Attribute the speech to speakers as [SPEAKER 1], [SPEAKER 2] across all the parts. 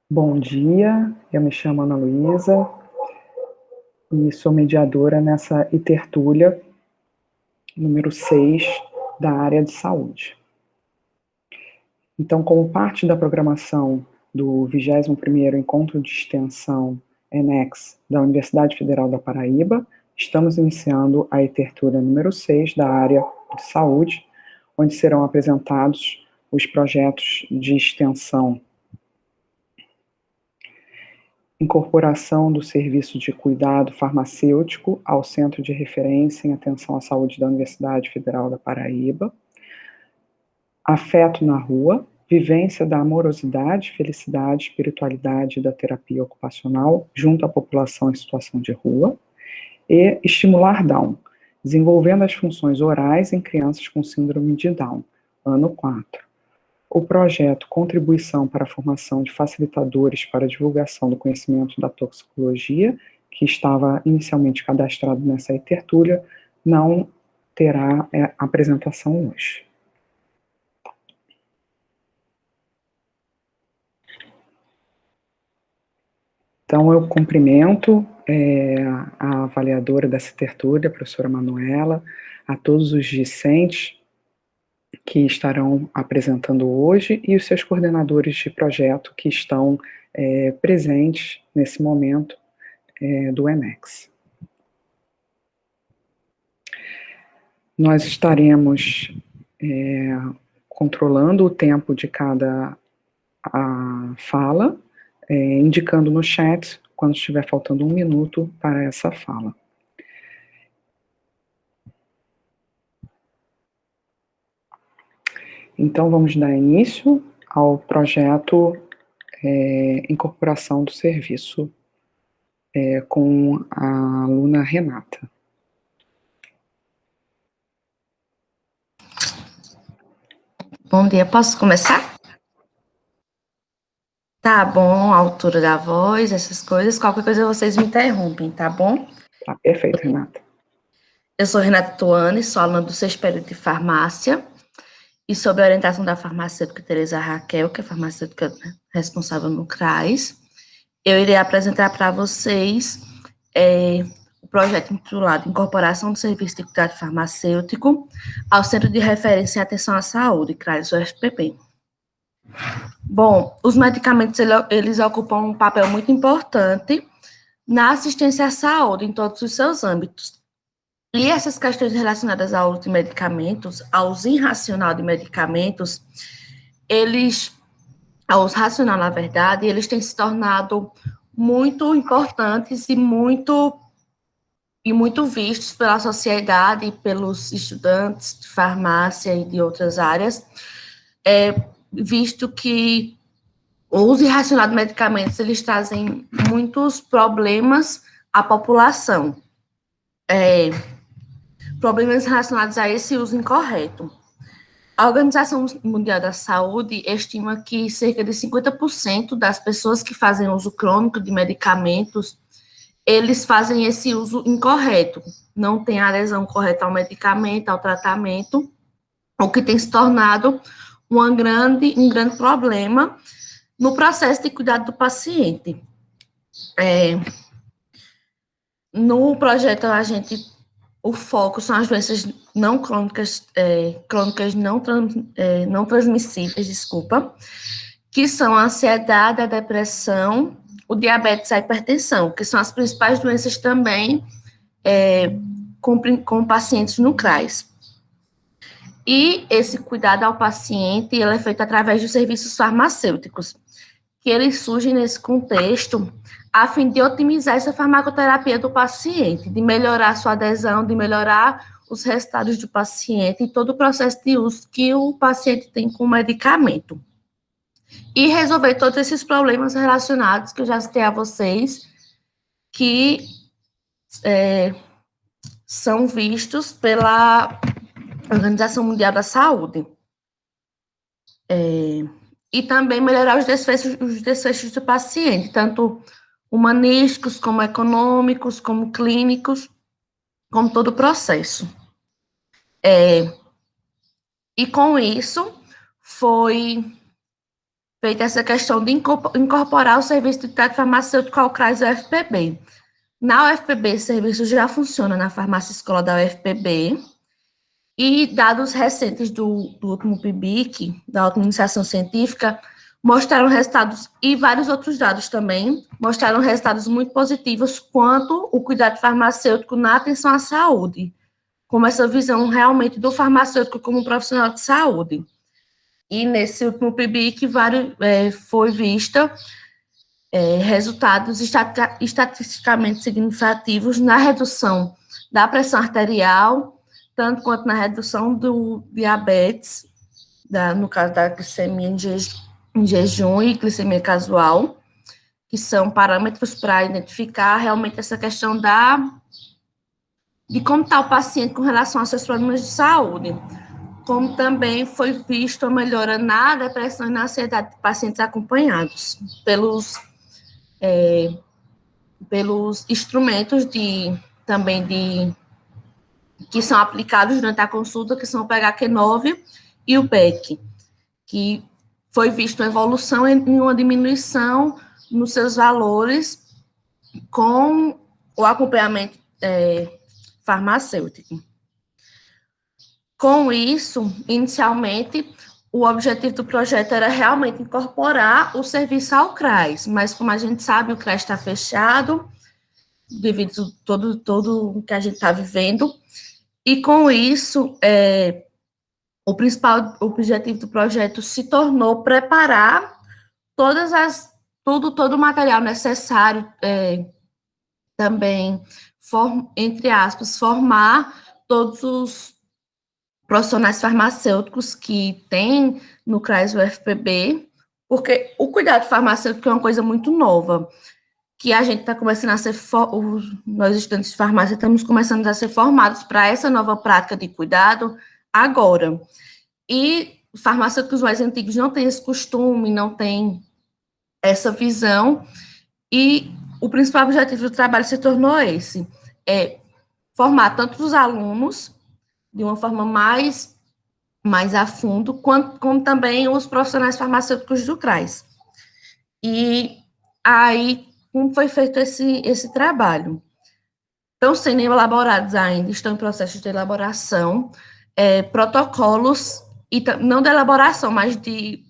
[SPEAKER 1] Bom dia, eu me chamo Ana Luísa e sou mediadora nessa tertúlia número 6 da área de saúde. Então, como parte da programação do 21º Encontro de Extensão ENEX da Universidade Federal da Paraíba, estamos iniciando a tertúlia número 6 da área de saúde, onde serão apresentados os projetos de extensão incorporação do serviço de cuidado farmacêutico ao Centro de Referência em Atenção à Saúde da Universidade Federal da Paraíba, afeto na rua, vivência da amorosidade, felicidade, espiritualidade e da terapia ocupacional junto à população em situação de rua, e estimular Down, desenvolvendo as funções orais em crianças com síndrome de Down, ano 4. O projeto Contribuição para a Formação de Facilitadores para a Divulgação do Conhecimento da Toxicologia, que estava inicialmente cadastrado nessa tertúlia, não terá apresentação hoje. Então, eu cumprimento a avaliadora dessa tertúlia, a professora Manuela, a todos os discentes que estarão apresentando hoje e os seus coordenadores de projeto que estão presentes nesse momento do ENEX. Nós estaremos controlando o tempo de cada fala, indicando no chat quando estiver faltando 1 minuto para essa fala. Então, vamos dar início ao projeto Incorporação do Serviço com a aluna Renata.
[SPEAKER 2] Bom dia, posso começar? Tá bom, a altura da voz, essas coisas, qualquer coisa vocês me interrompem, tá bom?
[SPEAKER 1] Tá perfeito, Renata.
[SPEAKER 2] Eu sou Renata Tuane, sou aluna do 6º período de farmácia, e sob a orientação da farmacêutica Tereza Raquel, que é a farmacêutica responsável no CRAS, eu irei apresentar para vocês o projeto intitulado Incorporação do Serviço de Cuidado Farmacêutico ao Centro de Referência em Atenção à Saúde, CRAS UFPB. Bom, os medicamentos, eles ocupam um papel muito importante na assistência à saúde em todos os seus âmbitos. E essas questões relacionadas ao uso de medicamentos, ao uso irracional de medicamentos, ao uso racional, na verdade, eles têm se tornado muito importantes e muito vistos pela sociedade, pelos estudantes de farmácia e de outras áreas, visto que o uso irracional de medicamentos, eles trazem muitos problemas à população. Problemas relacionados a esse uso incorreto. A Organização Mundial da Saúde estima que cerca de 50% das pessoas que fazem uso crônico de medicamentos, eles fazem esse uso incorreto, não tem adesão correta ao medicamento, ao tratamento, o que tem se tornado um grande problema no processo de cuidado do paciente. No projeto, o foco são as doenças não crônicas, crônicas não transmissíveis, que são a ansiedade, a depressão, o diabetes e a hipertensão, que são as principais doenças também com pacientes no CRAS. E esse cuidado ao paciente, ele é feito através dos serviços farmacêuticos, que eles surgem nesse contexto a fim de otimizar essa farmacoterapia do paciente, de melhorar sua adesão, de melhorar os resultados do paciente e todo o processo de uso que o paciente tem com o medicamento. E resolver todos esses problemas relacionados que eu já citei a vocês, que são vistos pela Organização Mundial da Saúde. E também melhorar os desfechos do paciente, tanto humanísticos, como econômicos, como clínicos, como todo o processo. E com isso, foi feita essa questão de incorporar o serviço de técnico farmacêutico ao CRAS UFPB. Na UFPB, esse serviço já funciona na farmácia escola da UFPB, e dados recentes do último PIBIC, da última iniciação científica, mostraram resultados, e vários outros dados também, mostraram resultados muito positivos quanto o cuidado farmacêutico na atenção à saúde, como essa visão realmente do farmacêutico como um profissional de saúde. E nesse último PIBIC foi vista resultados estatisticamente significativos na redução da pressão arterial, tanto quanto na redução do diabetes, no caso da glicemia em jejum e glicemia casual, que são parâmetros para identificar realmente essa questão de como está o paciente com relação aos seus problemas de saúde. Como também foi visto a melhora na depressão e na ansiedade de pacientes acompanhados pelos instrumentos que são aplicados durante a consulta, que são o PHQ-9 e o PEC, que foi visto uma evolução e uma diminuição nos seus valores com o acompanhamento farmacêutico. Com isso, inicialmente, o objetivo do projeto era realmente incorporar o serviço ao CRAS, mas como a gente sabe, o CRAS está fechado, devido a todo o que a gente está vivendo, e com isso, o principal objetivo do projeto se tornou preparar todo o material necessário, também, entre aspas, formar todos os profissionais farmacêuticos que tem no CRAS UFPB, porque o cuidado farmacêutico é uma coisa muito nova, que a gente está começando a ser, nós estudantes de farmácia estamos começando a ser formados para essa nova prática de cuidado agora. E os farmacêuticos mais antigos não têm esse costume, não têm essa visão, e o principal objetivo do trabalho se tornou esse, formar tanto os alunos, de uma forma mais a fundo, como também os profissionais farmacêuticos do CRAS. E aí, como foi feito esse trabalho? Estão sendo elaborados ainda, estão em processo de elaboração, protocolos, e não de elaboração, mas de...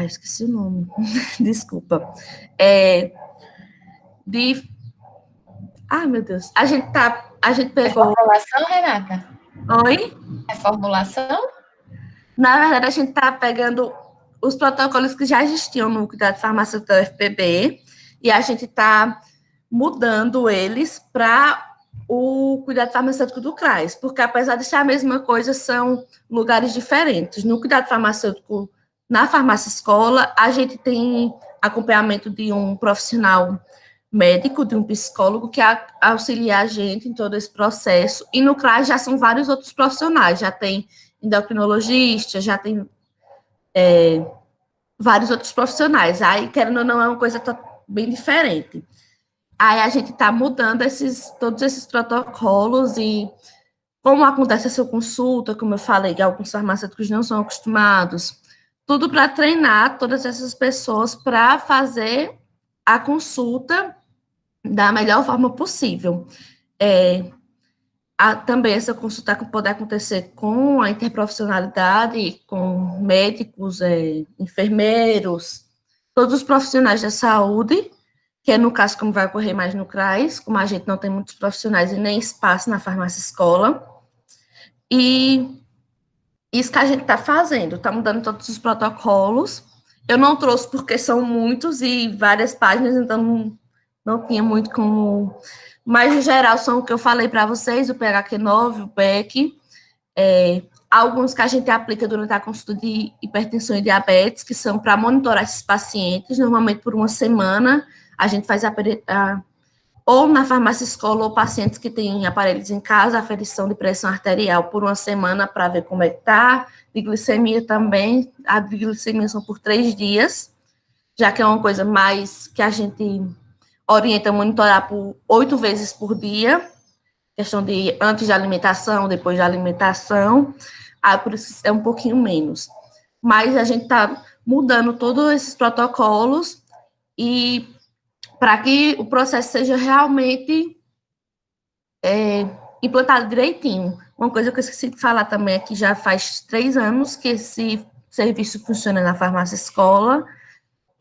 [SPEAKER 2] esqueci o nome, desculpa. Meu Deus, a gente pegou...
[SPEAKER 3] Reformulação, Renata?
[SPEAKER 2] Oi?
[SPEAKER 3] Reformulação?
[SPEAKER 2] Na verdade, a gente está pegando os protocolos que já existiam no cuidado farmacêutico da UFPB, e a gente está mudando eles para o cuidado farmacêutico do CRAS, porque apesar de ser a mesma coisa, são lugares diferentes. No cuidado farmacêutico, na farmácia escola, a gente tem acompanhamento de um profissional médico, de um psicólogo, que auxilia a gente em todo esse processo, e no CRAS já são vários outros profissionais, já tem endocrinologista, já tem vários outros profissionais, aí, querendo ou não, é uma coisa bem diferente. Aí a gente está mudando todos esses protocolos, e como acontece a sua consulta, como eu falei, que alguns farmacêuticos não são acostumados, tudo para treinar todas essas pessoas para fazer a consulta da melhor forma possível. Também essa consulta pode acontecer com a interprofissionalidade, com médicos, enfermeiros, todos os profissionais da saúde, que é no caso como vai ocorrer mais no CRAS, como a gente não tem muitos profissionais e nem espaço na farmácia escola. E isso que a gente está fazendo, está mudando todos os protocolos. Eu não trouxe porque são muitos e várias páginas, então não tinha muito como... Mas, no geral, são o que eu falei para vocês, o PHQ-9, o PEC, alguns que a gente aplica durante a consulta de hipertensão e diabetes, que são para monitorar esses pacientes, normalmente por uma semana, a gente faz ou na farmácia escola, ou pacientes que têm aparelhos em casa, aferição de pressão arterial por uma semana para ver como é que está, de glicemia também, a de glicemia são por 3 dias, já que é uma coisa mais que a gente orienta a monitorar por 8 vezes por dia, questão de antes da alimentação, depois da alimentação, por isso é um pouquinho menos. Mas a gente está mudando todos esses protocolos e para que o processo seja realmente implantado direitinho. Uma coisa que eu esqueci de falar também é que já faz 3 anos que esse serviço funciona na farmácia escola,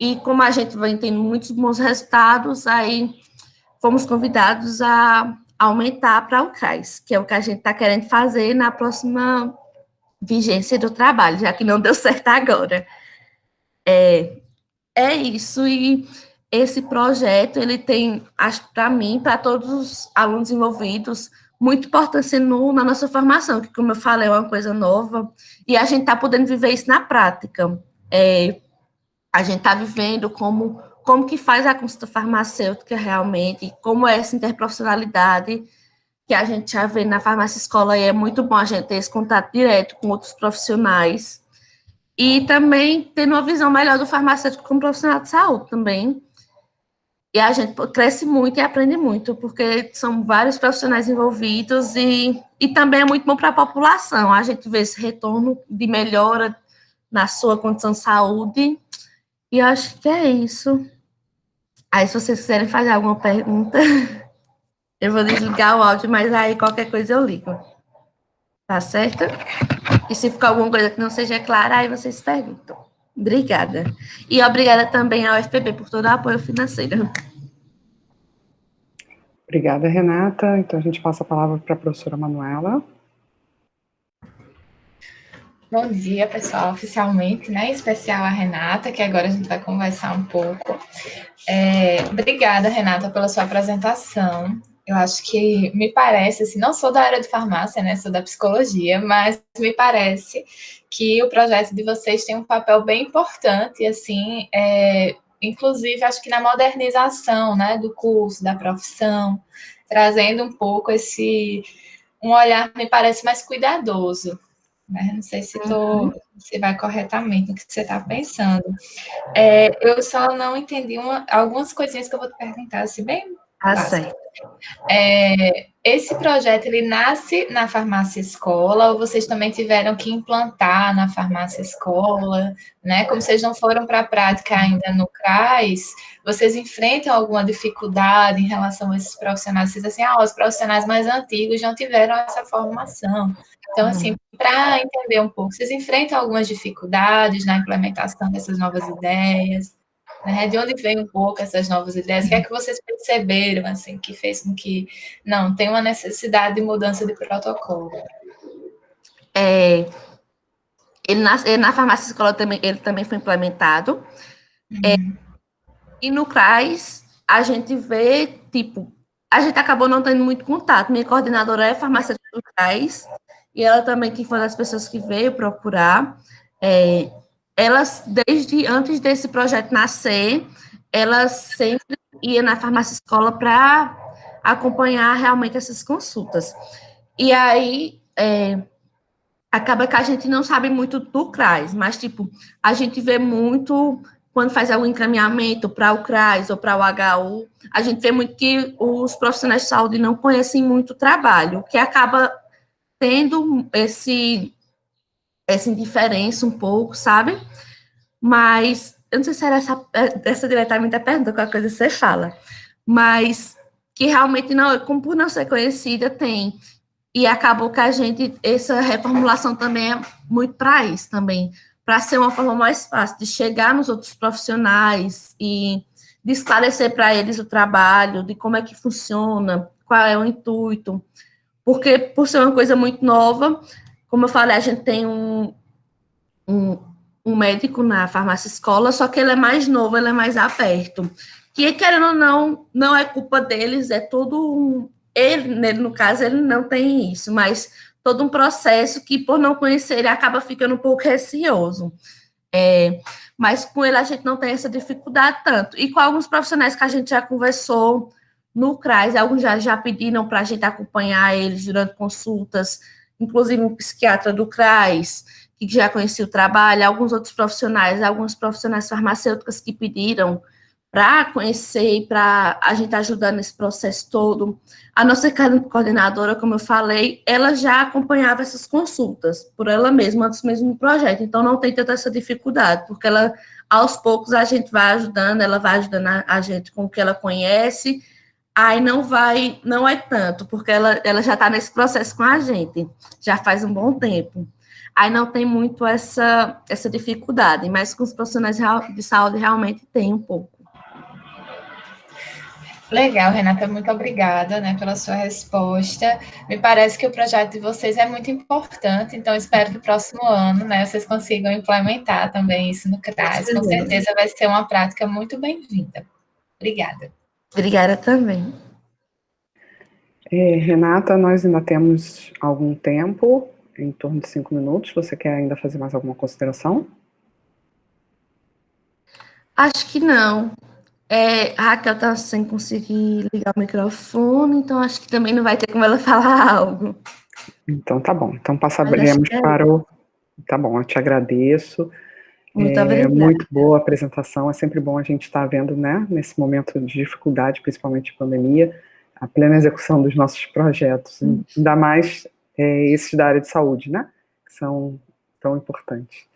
[SPEAKER 2] e como a gente vem tendo muitos bons resultados, aí fomos convidados a aumentar para o CRAS, que é o que a gente está querendo fazer na próxima vigência do trabalho, já que não deu certo agora. É isso, e esse projeto, ele tem, acho, para mim, para todos os alunos envolvidos, muito importância na nossa formação, que, como eu falei, é uma coisa nova, e a gente está podendo viver isso na prática. A gente está vivendo como que faz a consulta farmacêutica realmente, como é essa interprofissionalidade que a gente já vê na farmácia escola, e é muito bom a gente ter esse contato direto com outros profissionais, e também tendo uma visão melhor do farmacêutico como profissional de saúde também. E a gente cresce muito e aprende muito, porque são vários profissionais envolvidos, e também é muito bom para a população. A gente vê esse retorno de melhora na sua condição de saúde, e eu acho que é isso. Aí, se vocês quiserem fazer alguma pergunta, eu vou desligar o áudio, mas aí qualquer coisa eu ligo. Tá certo? E se ficar alguma coisa que não seja clara, aí vocês perguntam. Obrigada. E obrigada também ao UFPB por todo o apoio financeiro.
[SPEAKER 1] Obrigada, Renata. Então, a gente passa a palavra para a professora Manuela.
[SPEAKER 3] Bom dia, pessoal, oficialmente, né? Em especial a Renata, que agora a gente vai conversar um pouco. Obrigada, Renata, pela sua apresentação. Eu acho que me parece, assim, não sou da área de farmácia, né? Sou da psicologia, mas me parece que o projeto de vocês tem um papel bem importante, assim, inclusive, acho que na modernização, né, do curso, da profissão, trazendo um pouco um olhar, me parece, mais cuidadoso. Não sei se vai corretamente no que você está pensando. Eu só não entendi algumas coisinhas que eu vou te perguntar, assim, bem básicas. Esse projeto, ele nasce na farmácia escola, ou vocês também tiveram que implantar na farmácia escola, né? Como vocês não foram para a prática ainda no CRAS, vocês enfrentam alguma dificuldade em relação a esses profissionais? Vocês assim, os profissionais mais antigos não tiveram essa formação. Então, assim, para entender um pouco, vocês enfrentam algumas dificuldades na implementação dessas novas ideias? Né? De onde vem um pouco essas novas ideias? O que é que vocês perceberam, assim, que fez com que, não, tem uma necessidade de mudança de protocolo?
[SPEAKER 2] Na farmácia escola ele também foi implementado. E no CRAS, a gente vê, a gente acabou não tendo muito contato. Minha coordenadora é farmacêutica do CRAS, e ela também, que foi uma das pessoas que veio procurar. Elas, desde antes desse projeto nascer, elas sempre iam na farmácia escola para acompanhar realmente essas consultas. E aí, acaba que a gente não sabe muito do CRAS, mas, a gente vê muito, quando faz algum encaminhamento para o CRAS ou para o HU, a gente vê muito que os profissionais de saúde não conhecem muito o trabalho, que acaba tendo essa indiferença um pouco, sabe? Mas, eu não sei se era essa diretamente a pergunta, qualquer coisa você fala, mas que realmente, não, como por não ser conhecida, tem. E acabou que essa reformulação também é muito para isso também, para ser uma forma mais fácil de chegar nos outros profissionais e de esclarecer para eles o trabalho, de como é que funciona, qual é o intuito, porque por ser uma coisa muito nova, como eu falei, a gente tem um médico na farmácia escola, só que ele é mais novo, ele é mais aberto, que, querendo ou não, não é culpa deles, é todo ele, no caso, ele não tem isso, mas todo um processo que, por não conhecer, ele acaba ficando um pouco receoso. Mas com ele a gente não tem essa dificuldade tanto. E com alguns profissionais que a gente já conversou, no CRAS, alguns já pediram para a gente acompanhar eles durante consultas, inclusive um psiquiatra do CRAS, que já conhecia o trabalho, alguns profissionais farmacêuticos que pediram para conhecer e para a gente ajudar nesse processo todo. A nossa coordenadora, como eu falei, ela já acompanhava essas consultas por ela mesma, antes mesmo do projeto, então não tem tanta essa dificuldade, porque ela, aos poucos, a gente vai ajudando, ela vai ajudando a gente com o que ela conhece, aí não é tanto, porque ela já está nesse processo com a gente, já faz um bom tempo. Aí não tem muito essa dificuldade, mas com os profissionais de saúde realmente tem um pouco.
[SPEAKER 3] Legal, Renata, muito obrigada, né, pela sua resposta. Me parece que o projeto de vocês é muito importante, então espero que o próximo ano, né, vocês consigam implementar também isso no CRAS. Com certeza vai ser uma prática muito bem-vinda. Obrigada.
[SPEAKER 2] Obrigada também.
[SPEAKER 1] Renata, nós ainda temos algum tempo, em torno de 5 minutos. Você quer ainda fazer mais alguma consideração?
[SPEAKER 2] Acho que não. A Raquel está sem conseguir ligar o microfone, então acho que também não vai ter como ela falar algo.
[SPEAKER 1] Então tá bom. Então passaremos para o... Tá bom, eu te agradeço.
[SPEAKER 2] Muito obrigada.
[SPEAKER 1] Muito boa a apresentação. É sempre bom a gente estar vendo, né, nesse momento de dificuldade, principalmente de pandemia, a plena execução dos nossos projetos, ainda mais esses da área de saúde, né, que são tão importantes.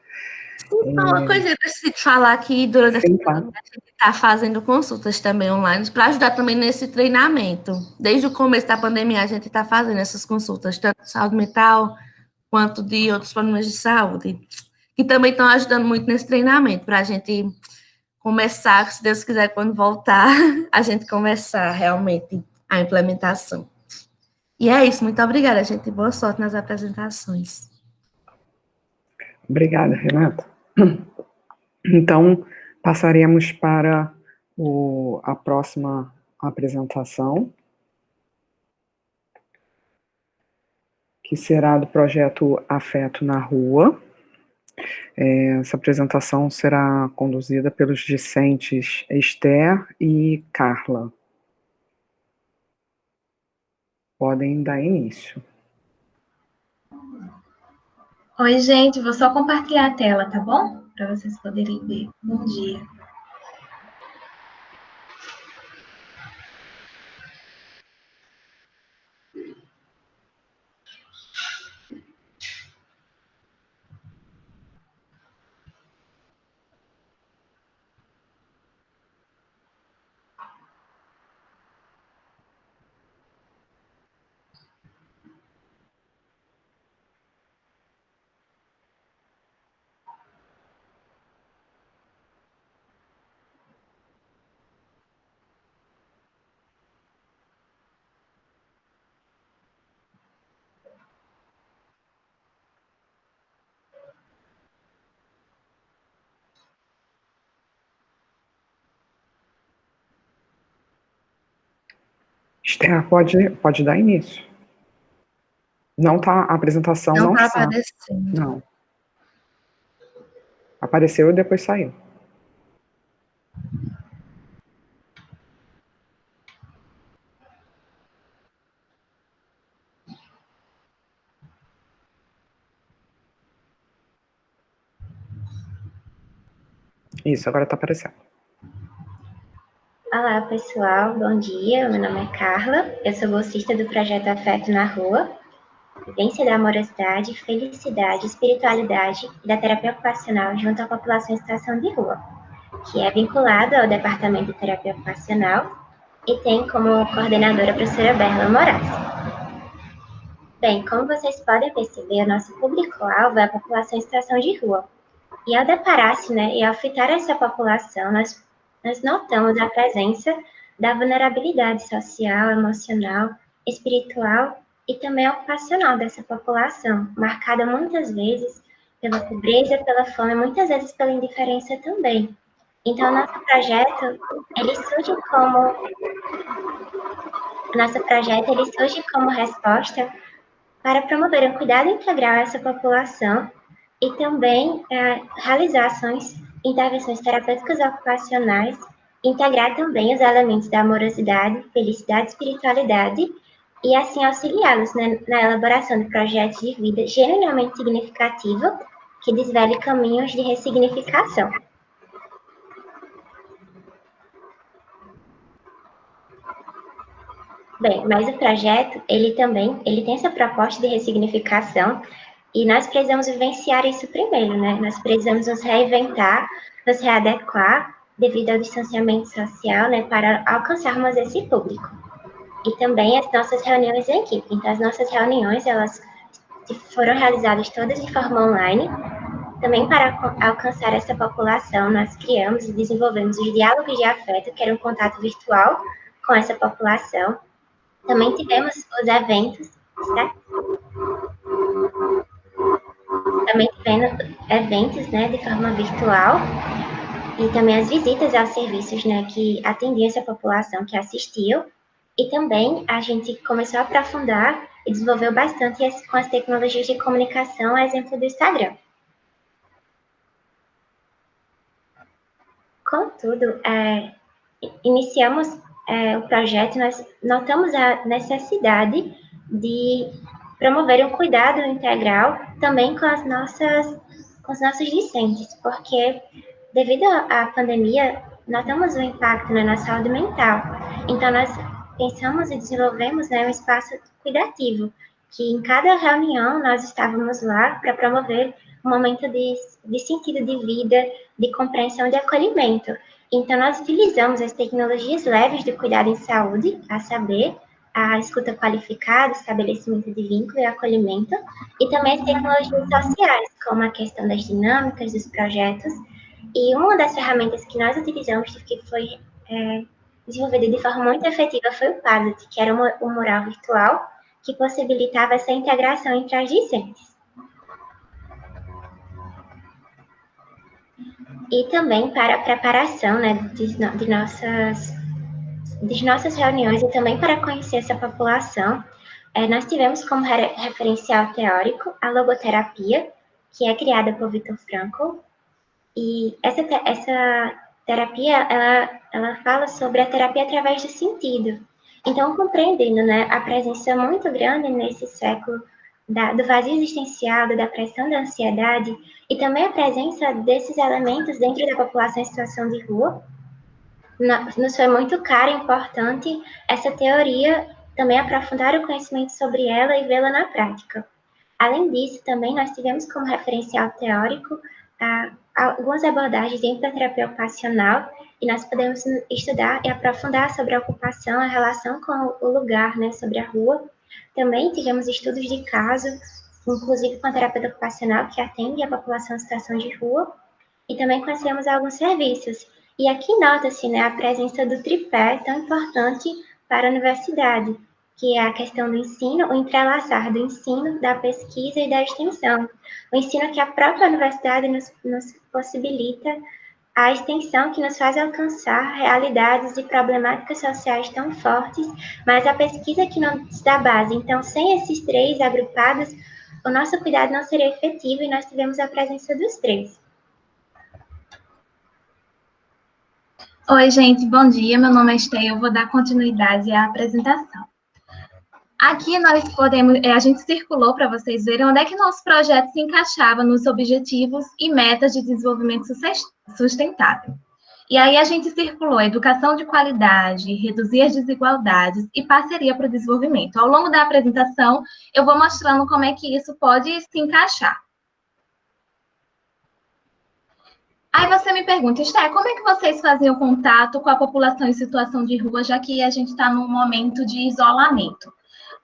[SPEAKER 2] Uma coisa que eu preciso falar aqui, durante essa pandemia, a gente está fazendo consultas também online, para ajudar também nesse treinamento. Desde o começo da pandemia, a gente está fazendo essas consultas, tanto de saúde mental, quanto de outros problemas de saúde, que também estão ajudando muito nesse treinamento, para a gente começar, se Deus quiser, quando voltar, a gente começar realmente a implementação. E é isso, muito obrigada, gente. Boa sorte nas apresentações.
[SPEAKER 1] Obrigada, Renata. Então, passaremos para a próxima apresentação, que será do projeto Afeto na Rua. Essa apresentação será conduzida pelos discentes Esther e Carla. Podem dar início.
[SPEAKER 4] Oi, gente, vou só compartilhar a tela, tá bom? Para vocês poderem ver. Bom dia.
[SPEAKER 1] Esther, pode dar início. Não tá, a apresentação não está.
[SPEAKER 2] Aparecendo.
[SPEAKER 1] Não. Apareceu e depois saiu. Isso, agora está aparecendo.
[SPEAKER 4] Olá, pessoal. Bom dia. Meu nome é Carla. Eu sou bolsista do projeto Afeto na Rua. Vivência da amorosidade, felicidade, espiritualidade e da terapia ocupacional junto à população em situação de rua, que é vinculado ao Departamento de Terapia Ocupacional e tem como coordenadora a professora Berla Moraes. Bem, como vocês podem perceber, o nosso público-alvo é a população em situação de rua. E ao deparar-se, e ao fitar essa população, nós notamos a presença da vulnerabilidade social, emocional, espiritual e também ocupacional dessa população, marcada muitas vezes pela pobreza, pela fome, muitas vezes pela indiferença também. Então, nosso projeto, ele surge como resposta para promover um cuidado integral a essa população e também realizar intervenções terapêuticas ocupacionais integrar também os elementos da amorosidade, felicidade e espiritualidade, e assim auxiliá-los, né, na elaboração de projetos de vida genuinamente significativos que desvele caminhos de ressignificação. Bem, mas o projeto, ele tem essa proposta de ressignificação e nós precisamos vivenciar isso primeiro, né? Nós precisamos nos reinventar, nos readequar devido ao distanciamento social, né, para alcançarmos esse público. E também as nossas reuniões em equipe. Então, as nossas reuniões, elas foram realizadas todas de forma online. Também para alcançar essa população, nós criamos e desenvolvemos os diálogos de afeto, que era um contato virtual com essa população. Também tivemos os eventos, certo? Também tivemos eventos, né, de forma virtual, e também as visitas aos serviços, né, que atendiam essa população que assistiu. E também a gente começou a aprofundar e desenvolveu bastante com as tecnologias de comunicação, a exemplo do Instagram. Contudo, iniciamos o projeto, nós notamos a necessidade de promover um cuidado integral também com os nossos discentes, porque devido à pandemia, notamos o impacto na saúde mental. Então, nós pensamos e desenvolvemos, né, um espaço cuidativo, que em cada reunião nós estávamos lá para promover um momento de sentido de vida, de compreensão e de acolhimento. Então, nós utilizamos as tecnologias leves de cuidado em saúde, a saber, a escuta qualificada, estabelecimento de vínculo e acolhimento, e também as tecnologias sociais, como a questão das dinâmicas dos projetos. E uma das ferramentas que nós utilizamos, que foi desenvolvida de forma muito efetiva, foi o Padlet, que era um mural virtual que possibilitava essa integração entre as discentes. E também para a preparação, né, de nossas reuniões e também para conhecer essa população, nós tivemos como referencial teórico a logoterapia, que é criada por Viktor Frankl. E essa terapia, ela fala sobre a terapia através do sentido. Então, compreendendo, né, a presença muito grande nesse século do vazio existencial, da depressão, da ansiedade, e também a presença desses elementos dentro da população em situação de rua, nos foi muito cara e importante essa teoria, também aprofundar o conhecimento sobre ela e vê-la na prática. Além disso, também nós tivemos como referencial teórico algumas abordagens dentro da terapia ocupacional, e nós podemos estudar e aprofundar sobre a ocupação, a relação com o lugar, né, sobre a rua. Também tivemos estudos de caso, inclusive com a terapia ocupacional, que atende a população em situação de rua, e também conhecemos alguns serviços. E aqui nota-se, né, a presença do tripé tão importante para a universidade, que é a questão do ensino, o entrelaçar do ensino, da pesquisa e da extensão. O ensino que a própria universidade nos possibilita, a extensão que nos faz alcançar realidades e problemáticas sociais tão fortes, mas a pesquisa que nos dá base. Então, sem esses três agrupados, o nosso cuidado não seria efetivo e nós tivemos a presença dos três.
[SPEAKER 5] Oi, gente, bom dia. Meu nome é Esther, eu vou dar continuidade à apresentação. Aqui nós a gente circulou para vocês verem onde é que nosso projeto se encaixava nos objetivos e metas de desenvolvimento sustentável. E aí a gente circulou educação de qualidade, reduzir as desigualdades e parceria para o desenvolvimento. Ao longo da apresentação, eu vou mostrando como é que isso pode se encaixar. Aí você me pergunta, Esther, como é que vocês faziam contato com a população em situação de rua, já que a gente está num momento de isolamento?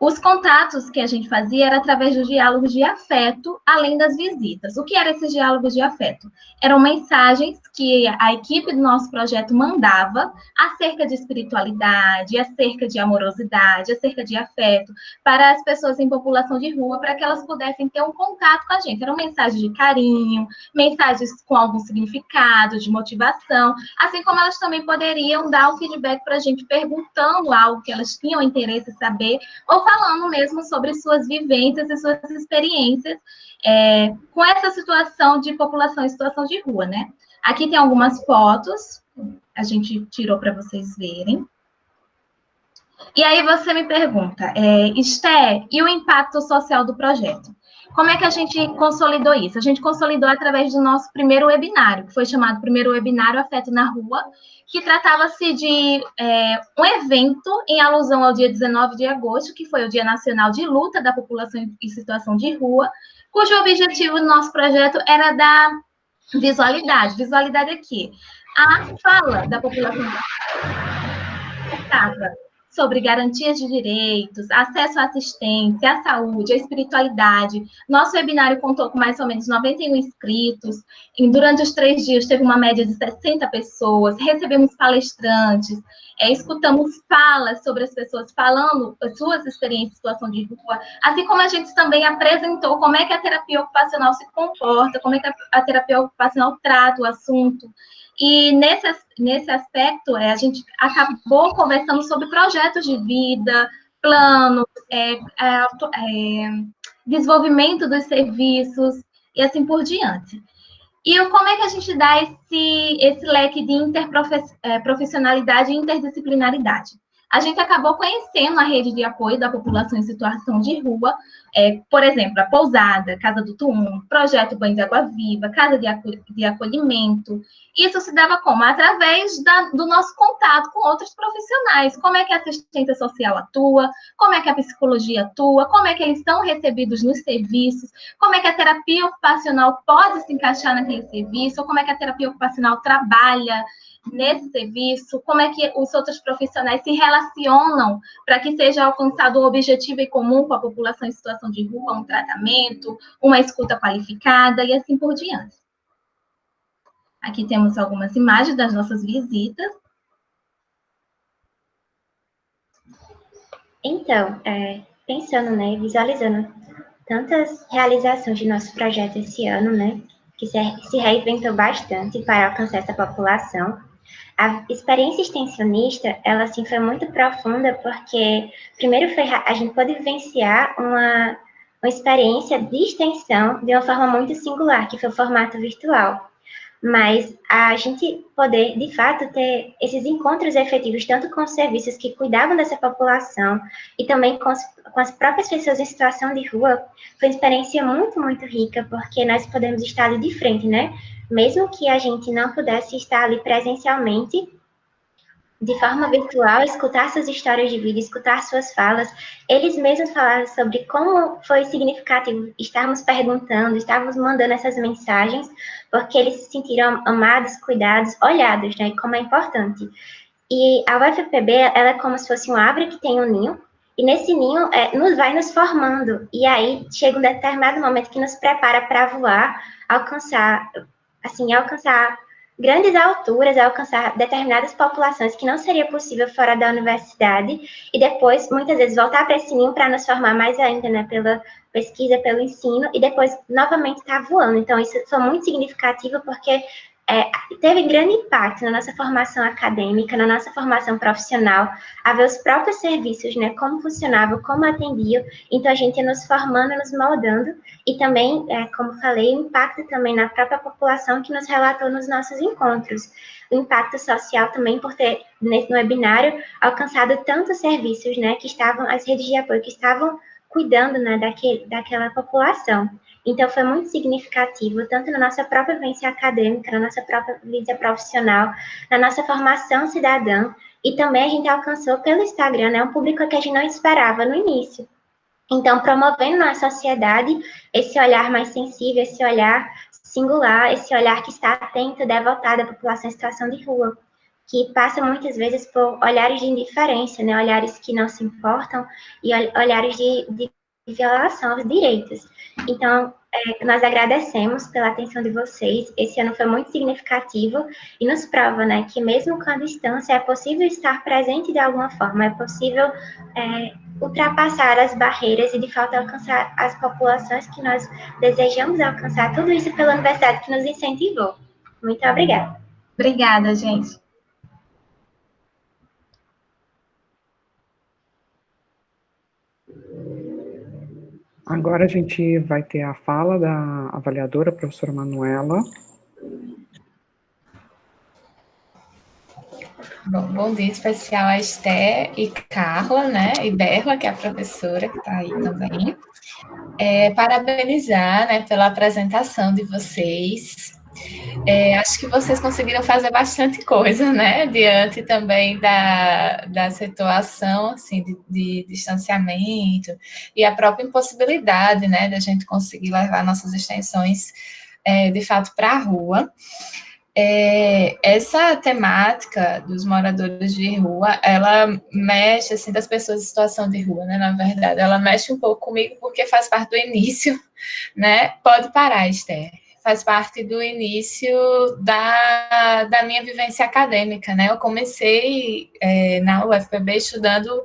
[SPEAKER 5] Os contatos que a gente fazia era através dos diálogos de afeto, além das visitas. O que eram esses diálogos de afeto? Eram mensagens que a equipe do nosso projeto mandava acerca de espiritualidade, acerca de amorosidade, acerca de afeto, para as pessoas em população de rua, para que elas pudessem ter um contato com a gente. Eram mensagens de carinho, mensagens com algum significado, de motivação, assim como elas também poderiam dar um feedback para a gente, perguntando algo que elas tinham interesse em saber, ou falando mesmo sobre suas vivências e suas experiências com essa situação de população em situação de rua, né? Aqui tem algumas fotos A gente tirou para vocês verem. E aí você me pergunta, Esté, e o impacto social do projeto? Como é que a gente consolidou isso? A gente consolidou através do nosso primeiro webinário, que foi chamado Primeiro Webinário Afeto na Rua, que tratava-se de um evento em alusão ao dia 19 de agosto, que foi o Dia Nacional de Luta da População em Situação de Rua, cujo objetivo do nosso projeto era dar visualidade. Visualidade aqui. A fala da população estava sobre garantias de direitos, acesso à assistência, à saúde, à espiritualidade. Nosso webinário contou com mais ou menos 91 inscritos, e durante os 3 dias teve uma média de 60 pessoas, recebemos palestrantes, escutamos falas sobre as pessoas falando as suas experiências em situação de rua, assim como a gente também apresentou como é que a terapia ocupacional se comporta, como é que a terapia ocupacional trata o assunto. E nesse aspecto, a gente acabou conversando sobre projetos de vida, planos, desenvolvimento dos serviços e assim por diante. E como é que a gente dá esse leque de interprofissionalidade e interdisciplinaridade? A gente acabou conhecendo a rede de apoio da população em situação de rua, por exemplo, a Pousada, Casa do Tum, Projeto Banho de Água Viva, Casa de Acolhimento. Isso se dava como? Através do nosso contato com outros profissionais. Como é que a assistência social atua, como é que a psicologia atua, como é que eles são recebidos nos serviços, como é que a terapia ocupacional pode se encaixar naquele serviço, ou como é que a terapia ocupacional trabalha nesse serviço, como é que os outros profissionais se relacionam para que seja alcançado o objetivo em comum com a população em situação de rua, um tratamento, uma escuta qualificada e assim por diante. Aqui temos algumas imagens das nossas visitas.
[SPEAKER 4] Então, pensando, né, visualizando tantas realizações de nosso projeto esse ano, né, que se reinventou bastante para alcançar essa população. A experiência extensionista, ela, assim, foi muito profunda, porque, primeiro, a gente pôde vivenciar uma experiência de extensão de uma forma muito singular, que foi o formato virtual. Mas a gente poder, de fato, ter esses encontros efetivos, tanto com os serviços que cuidavam dessa população e também com as próprias pessoas em situação de rua, foi uma experiência muito, muito rica, porque nós podemos estar ali de frente, né? Mesmo que a gente não pudesse estar ali presencialmente, de forma virtual, escutar suas histórias de vida, escutar suas falas, eles mesmos falaram sobre como foi significativo estarmos perguntando, estarmos mandando essas mensagens, porque eles se sentiram amados, cuidados, olhados, né, como é importante. E a UFPB, ela é como se fosse uma árvore que tem um ninho, e nesse ninho vai nos formando, e aí chega um determinado momento que nos prepara para voar, alcançar grandes alturas, alcançar determinadas populações que não seria possível fora da universidade, e depois, muitas vezes, voltar para esse ninho para nos formar mais ainda, né, pela pesquisa, pelo ensino, e depois, novamente, estar voando. Então, isso foi muito significativo, porque teve grande impacto na nossa formação acadêmica, na nossa formação profissional, a ver os próprios serviços, né, como funcionavam, como atendiam. Então, a gente ia nos formando, nos moldando, e também, como falei, o impacto também na própria população que nos relatou nos nossos encontros. O impacto social também por ter, no webinário, alcançado tantos serviços, né, que estavam, as redes de apoio que estavam cuidando, né, daquela população. Então, foi muito significativo, tanto na nossa própria vivência acadêmica, na nossa própria vida profissional, na nossa formação cidadã, e também a gente alcançou pelo Instagram, né, um público que a gente não esperava no início. Então, promovendo na sociedade esse olhar mais sensível, esse olhar singular, esse olhar que está atento, devotado à população em situação de rua, que passa muitas vezes por olhares de indiferença, né, olhares que não se importam, e olhares de violação aos direitos. Então, nós agradecemos pela atenção de vocês. Esse ano foi muito significativo e nos prova, né, que mesmo com a distância é possível estar presente de alguma forma, é possível ultrapassar as barreiras e, de fato, alcançar as populações que nós desejamos alcançar. Tudo isso pela universidade que nos incentivou. Muito obrigada.
[SPEAKER 5] Obrigada, gente.
[SPEAKER 1] Agora a gente vai ter a fala da avaliadora, a professora Manuela.
[SPEAKER 3] Bom dia especial a Esté e Carla, né? E Berla, que é a professora que está aí também. Parabenizar, né, pela apresentação de vocês. Acho que vocês conseguiram fazer bastante coisa, né? Diante também da situação assim, de distanciamento e a própria impossibilidade, né, da gente conseguir levar nossas extensões de fato para a rua. Essa temática dos moradores de rua, ela mexe, assim, das pessoas em situação de rua, né, na verdade, ela mexe um pouco comigo porque faz parte do início, né, pode parar, Esther, faz parte do início da minha vivência acadêmica, né, eu comecei na UFPB estudando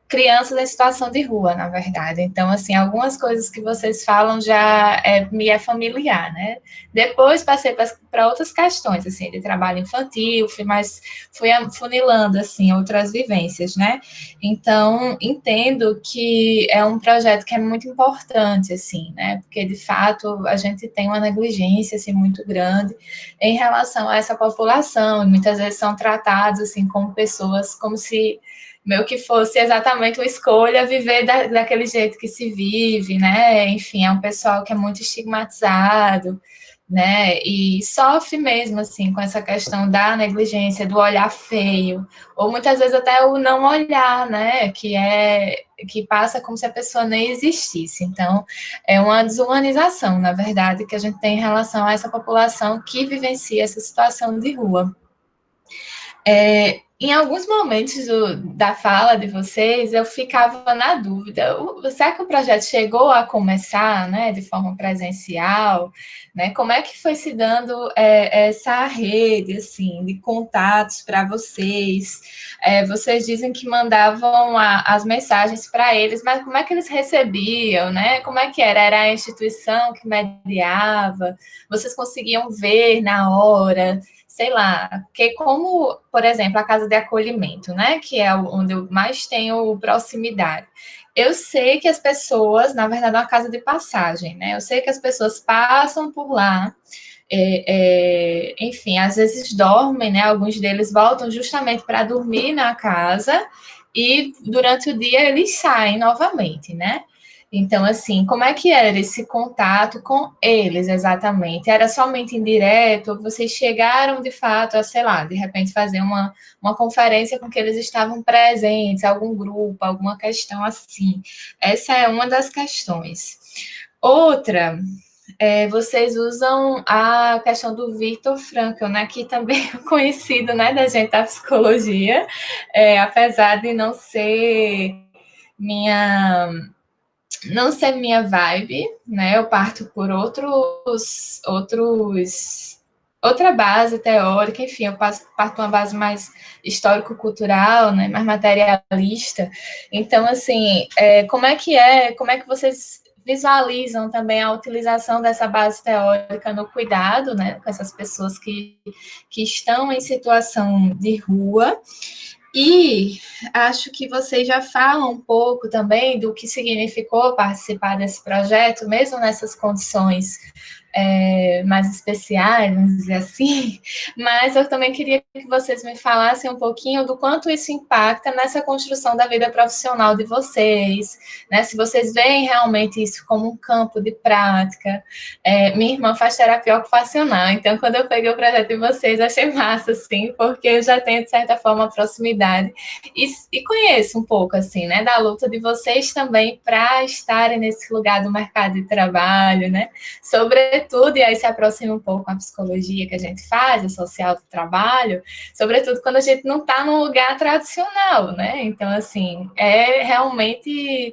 [SPEAKER 3] crianças em situação de rua, na verdade. Então, assim, algumas coisas que vocês falam já me é familiar, né? Depois passei para outras questões, assim, de trabalho infantil, fui afunilando, assim, outras vivências, né? Então, entendo que é um projeto que é muito importante, assim, né? Porque, de fato, a gente tem uma negligência, assim, muito grande em relação a essa população, e muitas vezes são tratados, assim, como pessoas, como se meio que fosse exatamente uma escolha viver daquele jeito que se vive, né? Enfim, é um pessoal que é muito estigmatizado, né? E sofre mesmo, assim, com essa questão da negligência, do olhar feio, ou muitas vezes até o não olhar, né? Que passa como se a pessoa nem existisse. Então, é uma desumanização, na verdade, que a gente tem em relação a essa população que vivencia essa situação de rua. Em alguns momentos da fala de vocês, eu ficava na dúvida, será que o projeto chegou a começar, né, de forma presencial, né, como é que foi se dando essa rede, assim, de contatos para vocês? Vocês dizem que mandavam as mensagens para eles, mas como é que eles recebiam, né, como é que era? Era a instituição que mediava? Vocês conseguiam ver na hora? Sei lá, porque como, por exemplo, a casa de acolhimento, né, que é onde eu mais tenho proximidade, eu sei que as pessoas, na verdade, é uma casa de passagem, né, eu sei que as pessoas passam por lá, enfim, às vezes dormem, né, alguns deles voltam justamente para dormir na casa e durante o dia eles saem novamente, né, então, assim, como é que era esse contato com eles exatamente? Era somente indireto? Ou vocês chegaram, de fato, a, sei lá, de repente fazer uma conferência com que eles estavam presentes, algum grupo, alguma questão assim? Essa é uma das questões. Outra, vocês usam a questão do Viktor Frankl, né, que também é conhecido, né, da gente da psicologia, apesar de não ser minha vibe, né? Eu parto por outra base teórica, enfim, eu parto de uma base mais histórico-cultural, né? Mais materialista. Então, assim, como é que vocês visualizam também a utilização dessa base teórica no cuidado, né? Com essas pessoas que estão em situação de rua. E acho que vocês já falam um pouco também do que significou participar desse projeto, mesmo nessas condições mais especiais, vamos dizer assim, mas eu também queria que vocês me falassem um pouquinho do quanto isso impacta nessa construção da vida profissional de vocês, né? Se vocês veem realmente isso como um campo de prática. Minha irmã faz terapia ocupacional, então quando eu peguei o projeto de vocês, achei massa, assim, porque eu já tenho, de certa forma, proximidade e conheço um pouco, assim, né, da luta de vocês também para estarem nesse lugar do mercado de trabalho, né? Sobretudo, e aí se aproxima um pouco a psicologia que a gente faz, a social do trabalho, sobretudo quando a gente não está num lugar tradicional, né? Então, assim, é realmente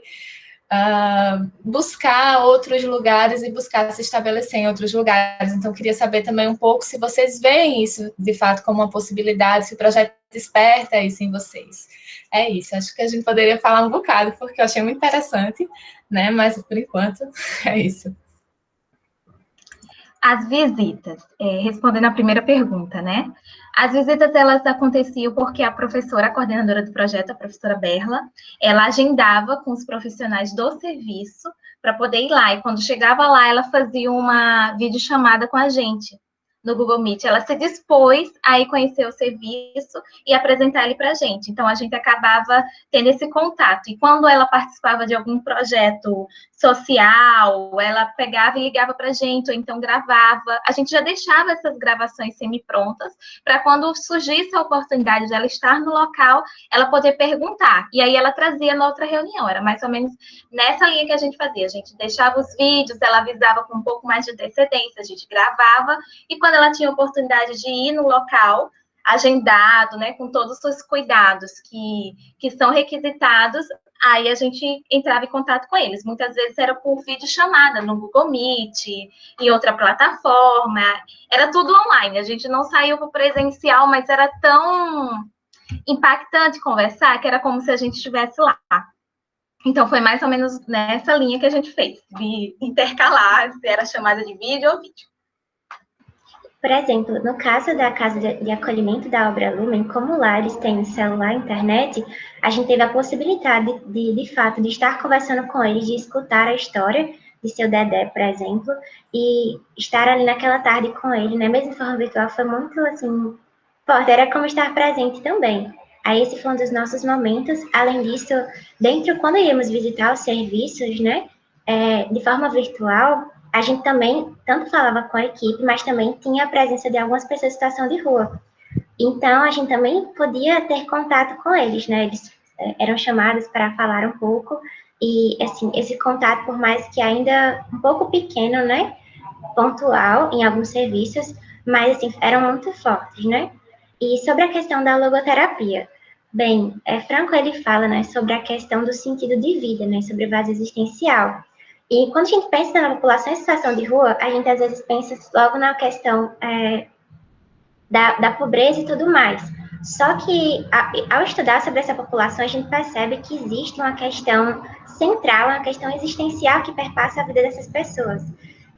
[SPEAKER 3] buscar outros lugares e buscar se estabelecer em outros lugares. Então, queria saber também um pouco se vocês veem isso, de fato, como uma possibilidade, se o projeto desperta isso em vocês. É isso, acho que a gente poderia falar um bocado, porque eu achei muito interessante, né? Mas, por enquanto, é isso.
[SPEAKER 5] As visitas, respondendo a primeira pergunta, né? As visitas, elas aconteciam porque a professora, a coordenadora do projeto, a professora Berla, ela agendava com os profissionais do serviço para poder ir lá. E quando chegava lá, ela fazia uma videochamada com a gente, no Google Meet, ela se dispôs a ir conhecer o serviço e apresentar ele para a gente. Então, a gente acabava tendo esse contato. E quando ela participava de algum projeto social, ela pegava e ligava para a gente, ou então gravava. A gente já deixava essas gravações semi-prontas, para quando surgisse a oportunidade de ela estar no local, ela poder perguntar. E aí ela trazia na outra reunião. Era mais ou menos nessa linha que a gente fazia. A gente deixava os vídeos, ela avisava com um pouco mais de antecedência, a gente gravava, e quando ela tinha oportunidade de ir no local, agendado, né, com todos os cuidados que são requisitados, aí a gente entrava em contato com eles. Muitas vezes era por videochamada, no Google Meet, em outra plataforma, era tudo online, a gente não saiu para o presencial, mas era tão impactante conversar, que era como se a gente estivesse lá. Então, foi mais ou menos nessa linha que a gente fez, de intercalar, se era chamada de vídeo ou vídeo.
[SPEAKER 4] Por exemplo, no caso da Casa de Acolhimento da Obra Lumen, como lá eles têm celular e internet, a gente teve a possibilidade de fato, de estar conversando com eles, de escutar a história de seu Dedé, por exemplo, e estar ali naquela tarde com ele, né, mesmo de forma virtual, foi muito, assim, forte, era como estar presente também. Aí esse foi um dos nossos momentos. Além disso, quando íamos visitar os serviços, né, de forma virtual, a gente também tanto falava com a equipe, mas também tinha a presença de algumas pessoas em situação de rua. Então, a gente também podia ter contato com eles, né? Eles eram chamados para falar um pouco, e, assim, esse contato, por mais que ainda um pouco pequeno, né? Pontual em alguns serviços, mas, assim, eram muito fortes, né? E sobre a questão da logoterapia, bem, Franco, ele fala, né, sobre a questão do sentido de vida, né? Sobre o vazio existencial. E quando a gente pensa na população em situação de rua, a gente às vezes pensa logo na questão da pobreza e tudo mais. Só que, ao estudar sobre essa população, a gente percebe que existe uma questão central, uma questão existencial que perpassa a vida dessas pessoas.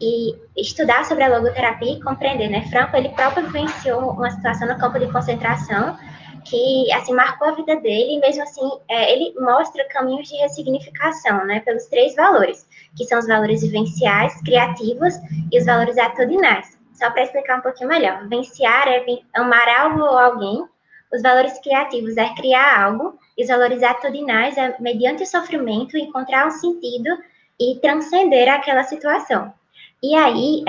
[SPEAKER 4] E estudar sobre a logoterapia e compreender, né? Franco, ele próprio vivenciou uma situação no campo de concentração que, assim, marcou a vida dele, e mesmo assim, ele mostra caminhos de ressignificação, né, pelos 3 valores, que são os valores vivenciais, criativos e os valores atitudinais. Só para explicar um pouquinho melhor, vivenciar é amar algo ou alguém, os valores criativos é criar algo, e os valores atitudinais é, mediante o sofrimento, encontrar um sentido e transcender aquela situação. E aí,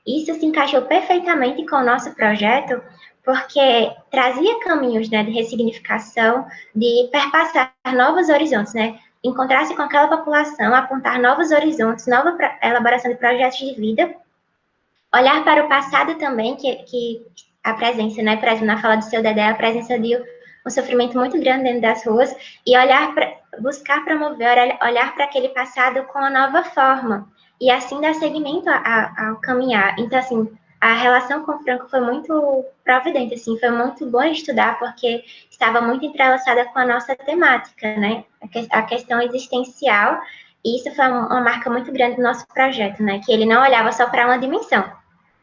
[SPEAKER 4] isso se encaixou perfeitamente com o nosso projeto, porque trazia caminhos, né, de ressignificação, de perpassar novos horizontes, né, encontrar-se com aquela população, apontar novos horizontes, nova elaboração de projetos de vida, olhar para o passado também, que a presença, né, por exemplo, na fala do seu Dedé, a presença de um sofrimento muito grande dentro das ruas, e buscar promover, olhar para aquele passado com uma nova forma, e assim dar seguimento ao caminhar. Então, assim, a relação com o Franco foi muito providente, assim, foi muito bom estudar, porque estava muito entrelaçada com a nossa temática, né, a questão existencial, e isso foi uma marca muito grande do nosso projeto, né, que ele não olhava só para uma dimensão.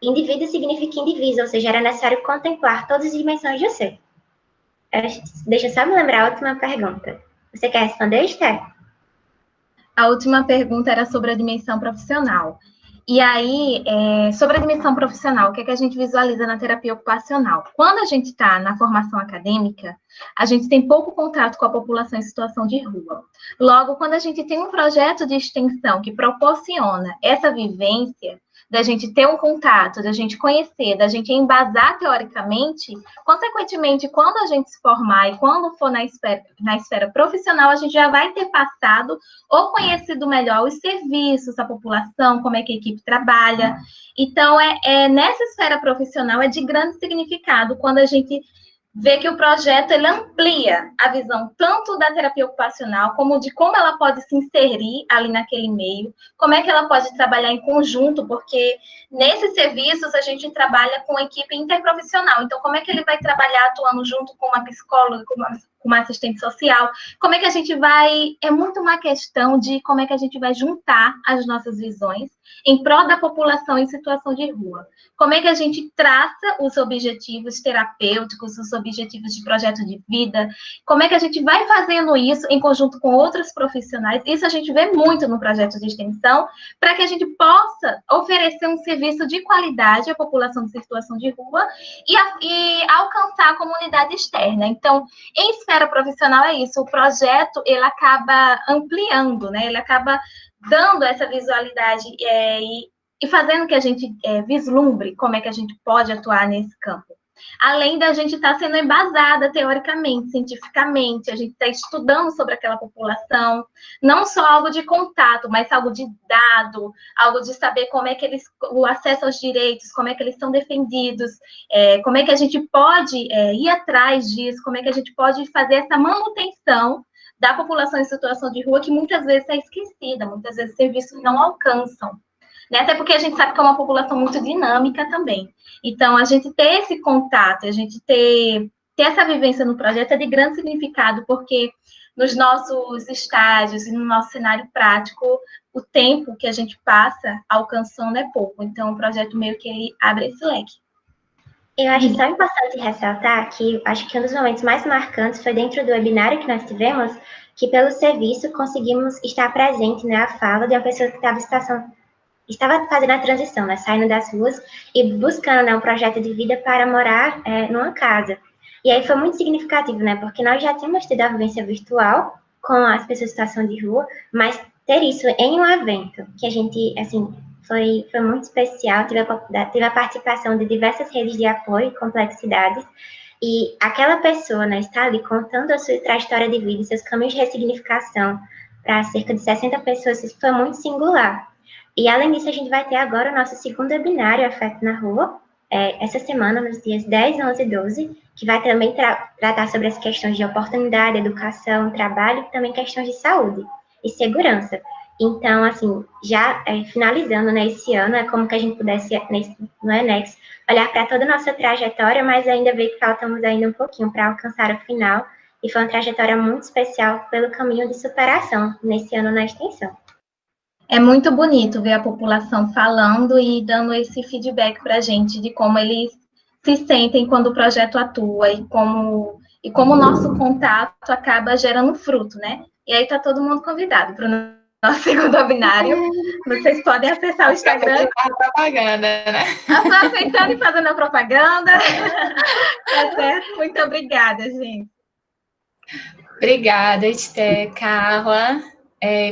[SPEAKER 4] Indivíduo significa indivíduo, ou seja, era necessário contemplar todas as dimensões do ser. Deixa eu só me lembrar a última pergunta. Você quer responder, Esther?
[SPEAKER 5] A última pergunta era sobre a dimensão profissional. E aí, sobre a dimensão profissional, o que é que a gente visualiza na terapia ocupacional? Quando a gente está na formação acadêmica, a gente tem pouco contato com a população em situação de rua. Logo, quando a gente tem um projeto de extensão que proporciona essa vivência, da gente ter um contato, da gente conhecer, da gente embasar teoricamente, consequentemente, quando a gente se formar e quando for na esfera profissional, a gente já vai ter passado ou conhecido melhor os serviços, a população, como é que a equipe trabalha. Então, nessa esfera profissional é de grande significado quando a gente vê que o projeto ele amplia a visão tanto da terapia ocupacional, como de como ela pode se inserir ali naquele meio, como é que ela pode trabalhar em conjunto, porque nesses serviços a gente trabalha com equipe interprofissional, então como é que ele vai trabalhar atuando junto com uma psicóloga, com uma assistente social. Como é que a gente vai... É muito uma questão de como é que a gente vai juntar as nossas visões em prol da população em situação de rua. Como é que a gente traça os objetivos terapêuticos, os objetivos de projeto de vida, como é que a gente vai fazendo isso em conjunto com outros profissionais. Isso a gente vê muito no projeto de extensão, para que a gente possa oferecer um serviço de qualidade à população de situação de rua e alcançar a comunidade externa. Então, em esfera profissional é isso, o projeto, ele acaba ampliando, né? Ele acaba dando essa visualidade e fazendo que a gente vislumbre como é que a gente pode atuar nesse campo. Além da gente estar sendo embasada teoricamente, cientificamente, a gente está estudando sobre aquela população, não só algo de contato, mas algo de dado, algo de saber como é que o acesso aos direitos, como é que eles são defendidos, como é que a gente pode ir atrás disso, como é que a gente pode fazer essa manutenção da população em situação de rua, que muitas vezes é esquecida, muitas vezes serviços não alcançam. Né? Até porque a gente sabe que é uma população muito dinâmica também. Então, a gente ter esse contato, a gente ter essa vivência no projeto é de grande significado, porque nos nossos estágios e no nosso cenário prático, o tempo que a gente passa alcançando é pouco. Então, o projeto meio que ele abre esse leque.
[SPEAKER 4] Eu acho só importante ressaltar que acho que um dos momentos mais marcantes foi dentro do webinário que nós tivemos, que pelo serviço conseguimos estar presente na fala de uma pessoa que estava fazendo a transição, né, saindo das ruas e buscando, né, um projeto de vida para morar numa casa. E aí foi muito significativo, né, porque nós já tínhamos tido a vivência virtual com as pessoas em situação de rua, mas ter isso em um evento, que a gente, assim, foi muito especial, teve a participação de diversas redes de apoio e complexidades, e aquela pessoa, né, está ali contando a sua trajetória de vida, seus caminhos de ressignificação para cerca de 60 pessoas, isso foi muito singular. E, além disso, a gente vai ter agora o nosso segundo webinário, Afeto na Rua, essa semana, nos dias 10, 11 e 12, que vai também tratar sobre as questões de oportunidade, educação, trabalho e também questões de saúde e segurança. Então, assim, já finalizando, né, esse ano, é como que a gente pudesse, no Enex, olhar para toda a nossa trajetória, mas ainda ver que faltamos ainda um pouquinho para alcançar o final, e foi uma trajetória muito especial pelo caminho de superação nesse ano na extensão.
[SPEAKER 5] É muito bonito ver a população falando e dando esse feedback para a gente de como eles se sentem quando o projeto atua e como o nosso contato acaba gerando fruto, né? E aí está todo mundo convidado para o nosso segundo webinário. Vocês podem acessar o Instagram.
[SPEAKER 3] Propaganda, né?
[SPEAKER 5] Aproveitando e fazendo a propaganda. Tá certo? Muito obrigada, gente.
[SPEAKER 3] Obrigada, Esther, Carla.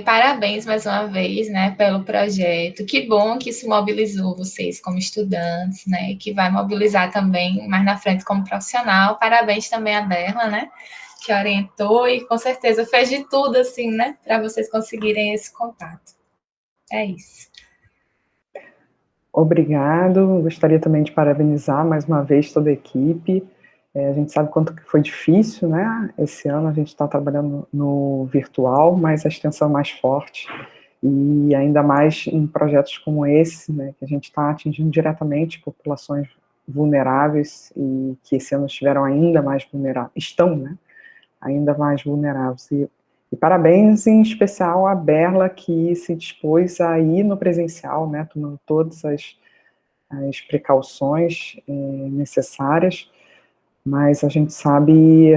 [SPEAKER 3] Parabéns mais uma vez, né, pelo projeto. Que bom que isso mobilizou vocês como estudantes, né, que vai mobilizar também mais na frente como profissional. Parabéns também à Berla, né, que orientou e com certeza fez de tudo, assim, né, para vocês conseguirem esse contato. É isso.
[SPEAKER 1] Obrigado. Gostaria também de parabenizar mais uma vez toda a equipe. A gente sabe quanto que foi difícil, né? Esse ano a gente está trabalhando no virtual, mas a extensão é mais forte. E ainda mais em projetos como esse, né? Que a gente está atingindo diretamente populações vulneráveis e que esse ano estiveram ainda mais vulneráveis, estão, né? Ainda mais vulneráveis. E parabéns em especial à Berla, que se dispôs a ir no presencial, né? Tomando todas as precauções necessárias. Mas a gente sabe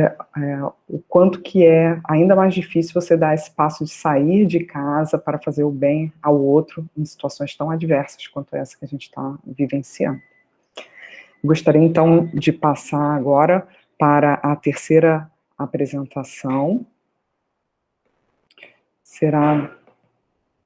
[SPEAKER 1] o quanto que é ainda mais difícil você dar esse passo de sair de casa para fazer o bem ao outro em situações tão adversas quanto essa que a gente está vivenciando. Gostaria, então, de passar agora para a terceira apresentação. Será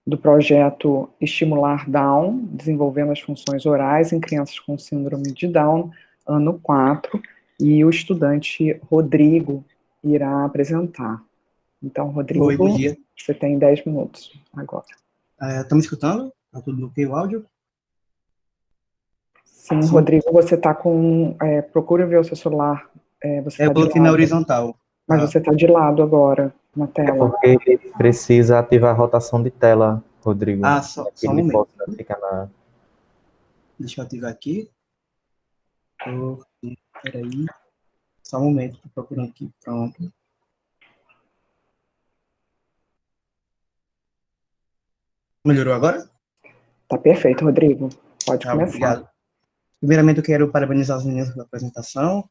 [SPEAKER 1] do projeto Estimular Down, desenvolvendo as funções orais em crianças com síndrome de Down, ano 4, e o estudante Rodrigo irá apresentar. Então, Rodrigo,
[SPEAKER 6] oi, bom dia.
[SPEAKER 1] Você tem 10 minutos agora.
[SPEAKER 6] Tá me escutando? Está tudo ok o áudio?
[SPEAKER 1] Sim, Rodrigo, você está com... procura ver o seu celular.
[SPEAKER 6] Eu coloquei na horizontal.
[SPEAKER 1] Mas você está de lado agora, na tela.
[SPEAKER 7] É porque ele precisa ativar a rotação de tela, Rodrigo.
[SPEAKER 6] Só um momento. Deixa eu ativar aqui. Peraí. Só um momento, estou procurando aqui. Pronto. Melhorou agora?
[SPEAKER 1] Tá perfeito, Rodrigo. Pode começar.
[SPEAKER 6] Obrigado. Primeiramente, eu quero parabenizar as meninas pela apresentação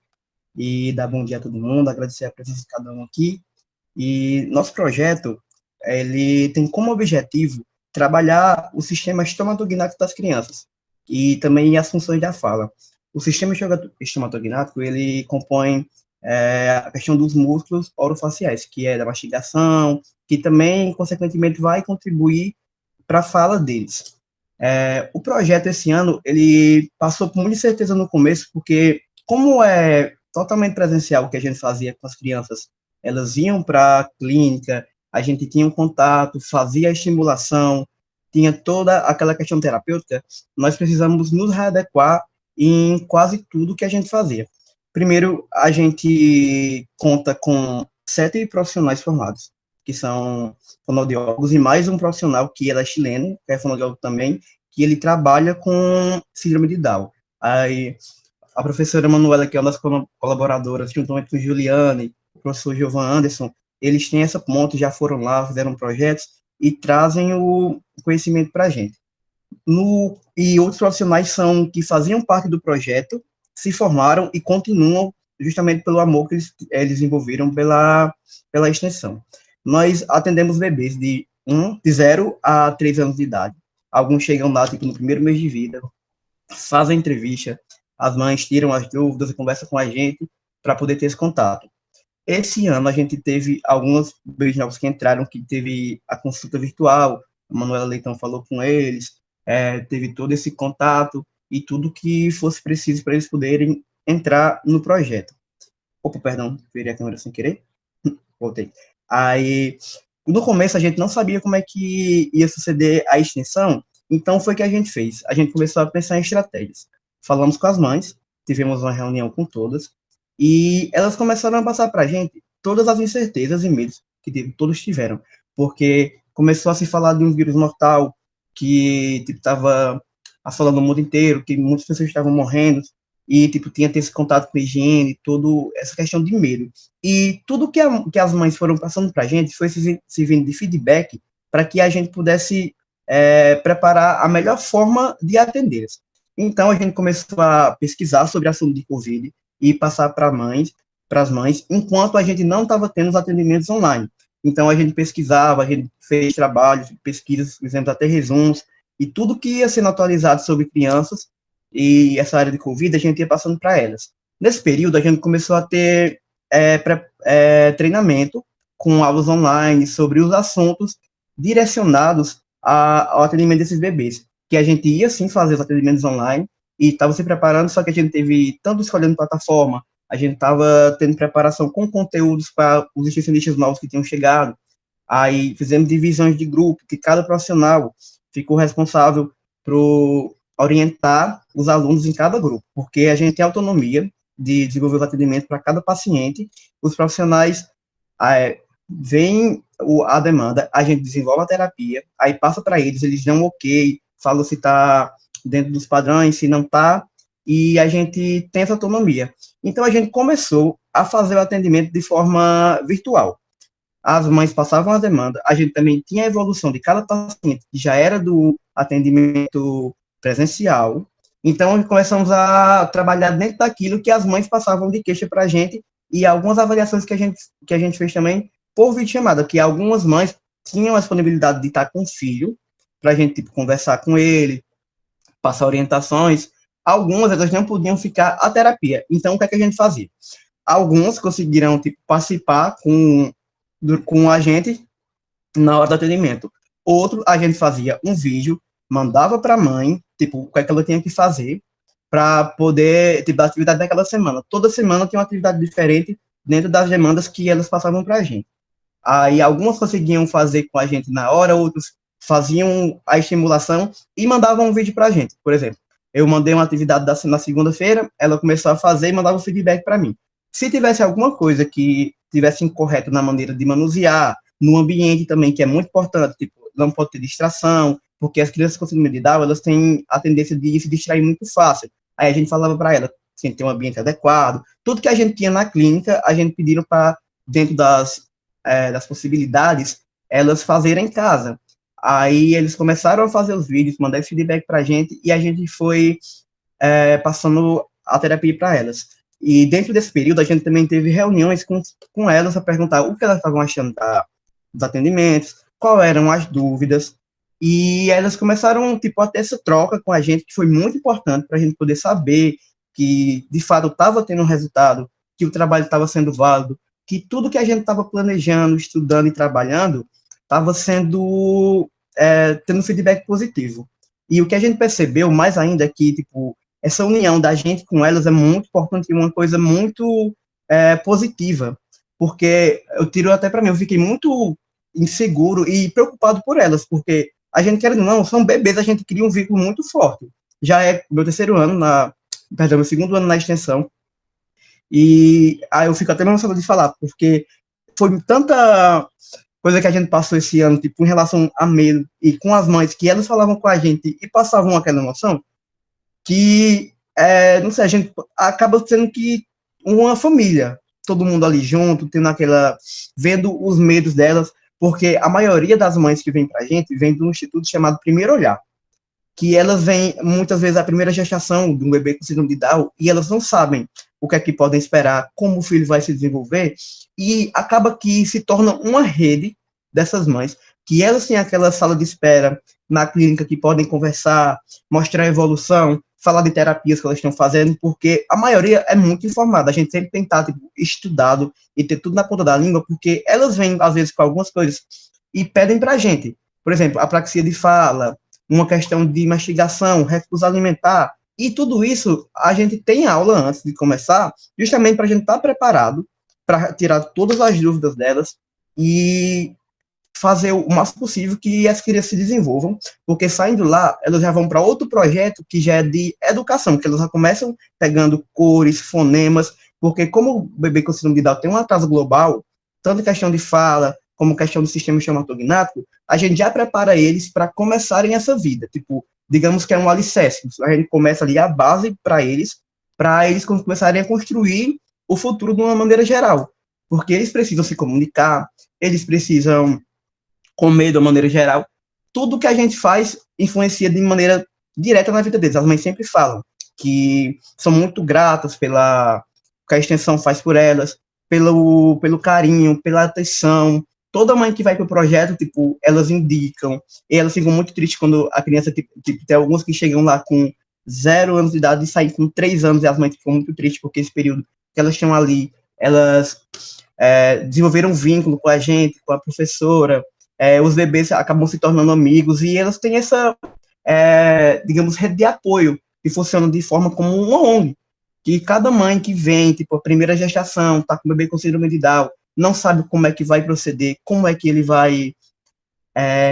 [SPEAKER 6] e dar bom dia a todo mundo, agradecer a presença de cada um aqui. E nosso projeto, ele tem como objetivo trabalhar o sistema estomatognático das crianças e também as funções da fala. O sistema estomatognático, ele compõe a questão dos músculos orofaciais, que é da mastigação, que também, consequentemente, vai contribuir para a fala deles. O projeto, esse ano, ele passou por muita incerteza no começo, porque como é totalmente presencial o que a gente fazia com as crianças, elas iam para a clínica, a gente tinha um contato, fazia a estimulação, tinha toda aquela questão terapêutica, nós precisamos nos readequar em quase tudo que a gente fazia. Primeiro, a gente conta com 7 profissionais formados, que são fonoaudiólogos, e mais um profissional que é chileno, que é fonoaudiólogo também, que ele trabalha com síndrome de Down. Aí, a professora Manuela, que é uma das colaboradoras, juntamente com o Juliane, o professor Giovan Anderson, eles têm essa ponte, já foram lá, fizeram projetos e trazem o conhecimento para a gente. E outros profissionais que faziam parte do projeto, se formaram e continuam justamente pelo amor que eles desenvolveram pela extensão. Nós atendemos bebês de 0 a 3 anos de idade. Alguns chegam lá tipo, no primeiro mês de vida, fazem entrevista, as mães tiram as dúvidas e conversam com a gente para poder ter esse contato. Esse ano a gente teve alguns bebês novos que entraram, que teve a consulta virtual, a Manuela Leitão falou com eles, teve todo esse contato e tudo que fosse preciso para eles poderem entrar no projeto. Opa, perdão, virei a câmera sem querer. Voltei. Aí, no começo a gente não sabia como é que ia suceder a extensão, então foi o que a gente fez. A gente começou a pensar em estratégias. Falamos com as mães, tivemos uma reunião com todas, e elas começaram a passar para a gente todas as incertezas e medos que todos tiveram, porque começou a se falar de um vírus mortal que estava assolando o mundo inteiro, que muitas pessoas estavam morrendo, e tinha esse contato com a higiene, toda essa questão de medo. E tudo que as mães foram passando para a gente foi se vindo de feedback para que a gente pudesse preparar a melhor forma de atendê-las. Então, a gente começou a pesquisar sobre o assunto de Covid e passar para as mães, enquanto a gente não estava tendo os atendimentos online. Então, a gente pesquisava, a gente fez trabalhos, pesquisas, fizemos até resumos, e tudo que ia sendo atualizado sobre crianças e essa área de Covid, a gente ia passando para elas. Nesse período, a gente começou a ter treinamento com aulas online sobre os assuntos direcionados ao atendimento desses bebês, que a gente ia, sim, fazer os atendimentos online, e estava se preparando, só que a gente teve tanto escolhendo plataforma, a gente estava tendo preparação com conteúdos para os extensionistas novos que tinham chegado, aí fizemos divisões de grupo, que cada profissional ficou responsável por orientar os alunos em cada grupo, porque a gente tem autonomia de desenvolver o atendimento para cada paciente, os profissionais veem a demanda, a gente desenvolve a terapia, aí passa para eles, eles dão ok, falam se está dentro dos padrões, se não está, e a gente tem essa autonomia. Então, a gente começou a fazer o atendimento de forma virtual. As mães passavam a demanda, a gente também tinha a evolução de cada paciente, que já era do atendimento presencial, então começamos a trabalhar dentro daquilo que as mães passavam de queixa para a gente, e algumas avaliações que a gente fez também por videochamada, que algumas mães tinham a disponibilidade de estar com o filho, para a gente conversar com ele, passar orientações. Algumas elas não podiam ficar à terapia, então o que é que a gente fazia? Algumas conseguiram participar com a gente na hora do atendimento. Outro, a gente fazia um vídeo, mandava para a mãe, o que é que ela tinha que fazer para poder, dar atividade daquela semana. Toda semana tinha uma atividade diferente dentro das demandas que elas passavam para a gente. Aí algumas conseguiam fazer com a gente na hora, outros faziam a estimulação e mandavam um vídeo para a gente. Por exemplo, eu mandei uma atividade na segunda-feira, ela começou a fazer e mandava o feedback para mim. Se tivesse alguma coisa que tivesse incorreto na maneira de manusear, no ambiente também, que é muito importante, não pode ter distração, porque as crianças com síndrome de Down, elas têm a tendência de se distrair muito fácil. Aí a gente falava para ela, assim, ter um ambiente adequado, tudo que a gente tinha na clínica, a gente pediu para, dentro das possibilidades, elas fazerem em casa. Aí eles começaram a fazer os vídeos, mandar esse feedback para a gente, e a gente foi passando a terapia para elas. E dentro desse período, a gente também teve reuniões com elas para perguntar o que elas estavam achando dos atendimentos, quais eram as dúvidas, e elas começaram, tipo, a ter essa troca com a gente, que foi muito importante para a gente poder saber que, de fato, estava tendo um resultado, que o trabalho estava sendo válido, que tudo que a gente estava planejando, estudando e trabalhando estava sendo, tendo feedback positivo. E o que a gente percebeu mais ainda é que, tipo, essa união da gente com elas é muito importante e uma coisa muito positiva, porque eu tiro até para mim, eu fiquei muito inseguro e preocupado por elas, porque a gente, querendo ou não, são bebês, a gente cria um vínculo muito forte. Já é meu meu segundo ano na extensão, e aí eu fico até emocionado de falar, porque foi tanta coisa que a gente passou esse ano, tipo, em relação a medo, e com as mães, que elas falavam com a gente e passavam aquela emoção, que, não sei, a gente acaba sendo que uma família, todo mundo ali junto, vendo os medos delas, porque a maioria das mães que vem pra gente, vem de um instituto chamado Primeiro Olhar, que elas vêm, muitas vezes, a primeira gestação de um bebê com síndrome de Down, e elas não sabem o que é que podem esperar, como o filho vai se desenvolver, e acaba que se torna uma rede dessas mães, que elas têm aquela sala de espera na clínica que podem conversar, mostrar a evolução, falar de terapias que elas estão fazendo, porque a maioria é muito informada, a gente sempre tem que estar estudado e ter tudo na ponta da língua, porque elas vêm, às vezes, com algumas coisas e pedem para a gente, por exemplo, apraxia de fala, uma questão de mastigação, refluxo alimentar, e tudo isso a gente tem aula antes de começar, justamente para a gente estar preparado para tirar todas as dúvidas delas e fazer o máximo possível que as crianças se desenvolvam, porque saindo lá, elas já vão para outro projeto que já é de educação, que elas já começam pegando cores, fonemas, porque como o bebê com síndrome de Down tem um atraso global, tanto questão de fala, como questão do sistema chamatoognático, a gente já prepara eles para começarem essa vida, tipo, digamos que é um alicerce, a gente começa ali a base para eles começarem a construir o futuro de uma maneira geral, porque eles precisam se comunicar, eles precisam comer de uma maneira geral, tudo que a gente faz influencia de maneira direta na vida deles. As mães sempre falam que são muito gratas pela que a extensão faz por elas, pelo carinho, pela atenção. Toda mãe que vai para o projeto, tipo, elas indicam, e elas ficam muito tristes quando a criança, tipo, tem alguns que chegam lá com 0 anos de idade e saem com 3 anos, e as mães ficam muito tristes, porque esse período que elas estão ali, elas desenvolveram um vínculo com a gente, com a professora, os bebês acabam se tornando amigos, e elas têm essa, digamos, rede de apoio, que funciona de forma como uma ONG, que cada mãe que vem, tipo, a primeira gestação, tá com o bebê com síndrome de Down, não sabe como é que vai proceder, como é que ele vai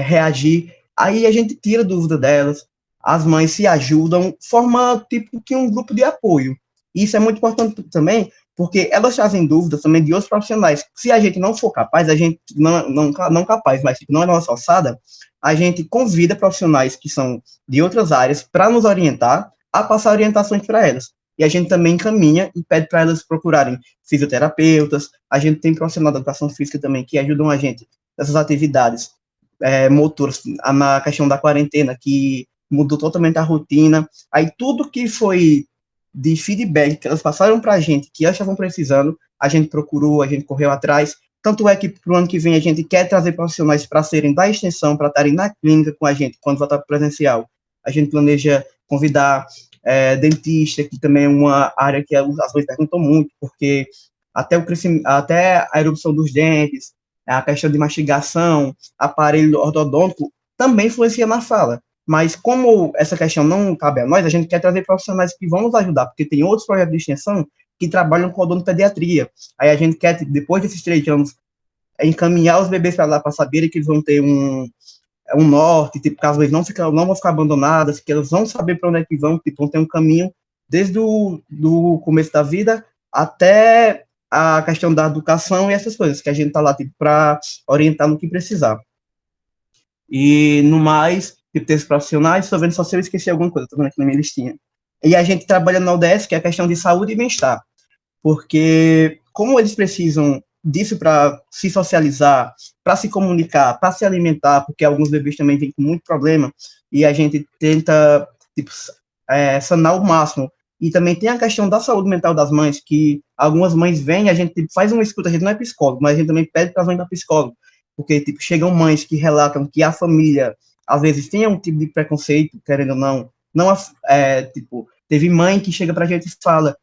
[SPEAKER 6] reagir, aí a gente tira a dúvida delas, as mães se ajudam, forma, tipo, que um grupo de apoio. Isso é muito importante também, porque elas trazem dúvidas também de outros profissionais. Se a gente não for capaz, a gente não capaz, mas não é nossa alçada, a gente convida profissionais que são de outras áreas para nos orientar, a passar orientações para elas. E a gente também encaminha e pede para elas procurarem fisioterapeutas, a gente tem profissional da educação física também que ajudam a gente nessas atividades motoras, na questão da quarentena, que mudou totalmente a rotina. Aí tudo que foi de feedback que elas passaram para a gente, que elas estavam precisando, a gente procurou, a gente correu atrás. Tanto é que para o ano que vem a gente quer trazer profissionais para serem da extensão, para estarem na clínica com a gente quando voltar para presencial. A gente planeja convidar dentista, que também é uma área que as mães perguntam muito, porque até a erupção dos dentes, a questão de mastigação, aparelho ortodôntico, também influencia na fala. Mas como essa questão não cabe a nós, a gente quer trazer profissionais que vão nos ajudar, porque tem outros projetos de extensão que trabalham com odontopediatria. Aí a gente quer, depois desses 3 anos, encaminhar os bebês para lá, para saberem que eles vão ter um norte, tipo, que as vezes não vão ficar abandonadas, que elas vão saber para onde é que vão, tipo, vão ter um caminho desde do começo da vida até a questão da educação e essas coisas, que a gente está lá, tipo, para orientar no que precisar. E, no mais, tipo, ter esses profissionais, estou vendo só se eu esqueci alguma coisa, estou vendo aqui na minha listinha. E a gente trabalha na ODS, que é a questão de saúde e bem-estar, porque como eles precisam disso para se socializar, para se comunicar, para se alimentar, porque alguns bebês também vêm com muito problema, e a gente tenta tipo, sanar o máximo. E também tem a questão da saúde mental das mães, que algumas mães vêm, a gente tipo, faz uma escuta, a gente não é psicólogo, mas a gente também pede para as mães da psicólogo, porque tipo, chegam mães que relatam que a família, às vezes, tem um tipo de preconceito, querendo ou não, tipo, teve mãe que chega para a gente e fala,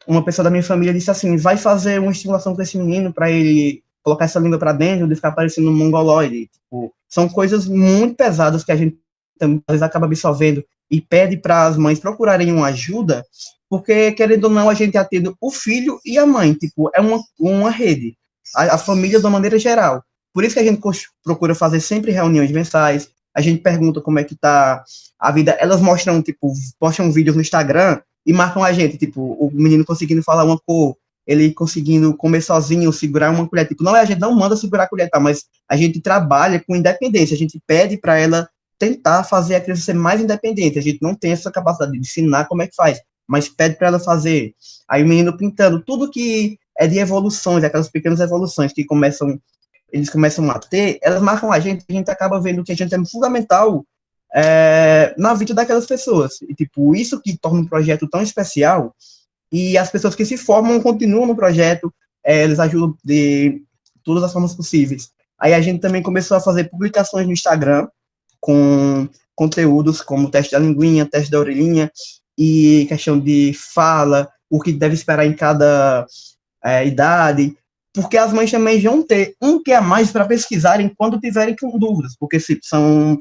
[SPEAKER 6] uma pessoa da minha família disse assim, vai fazer uma estimulação com esse menino para ele colocar essa língua para dentro, de ficar parecendo um mongoloide. Tipo, são coisas muito pesadas que a gente às vezes acaba absorvendo e pede para as mães procurarem uma ajuda, porque, querendo ou não, a gente atende o filho e a mãe, tipo, é uma rede, a família de uma maneira geral. Por isso que a gente procura fazer sempre reuniões mensais, a gente pergunta como é que tá a vida, elas mostram, tipo, postam vídeos no Instagram e marcam a gente, tipo, o menino conseguindo falar uma cor, ele conseguindo comer sozinho, segurar uma colher, tipo, a gente não manda segurar a colher, tá, mas a gente trabalha com independência, a gente pede para ela tentar fazer a criança ser mais independente, a gente não tem essa capacidade de ensinar como é que faz, mas pede para ela fazer, aí o menino pintando, tudo que é de evoluções, aquelas pequenas evoluções que eles começam a ter, elas marcam a gente acaba vendo que a gente é fundamental na vida daquelas pessoas. E, tipo, isso que torna um projeto tão especial, e as pessoas que se formam continuam no projeto, eles ajudam de todas as formas possíveis. Aí a gente também começou a fazer publicações no Instagram, com conteúdos como teste da linguinha, teste da orelhinha, e questão de fala, o que deve esperar em cada idade, porque as mães também vão ter um que a mais para pesquisarem quando tiverem com dúvidas, porque são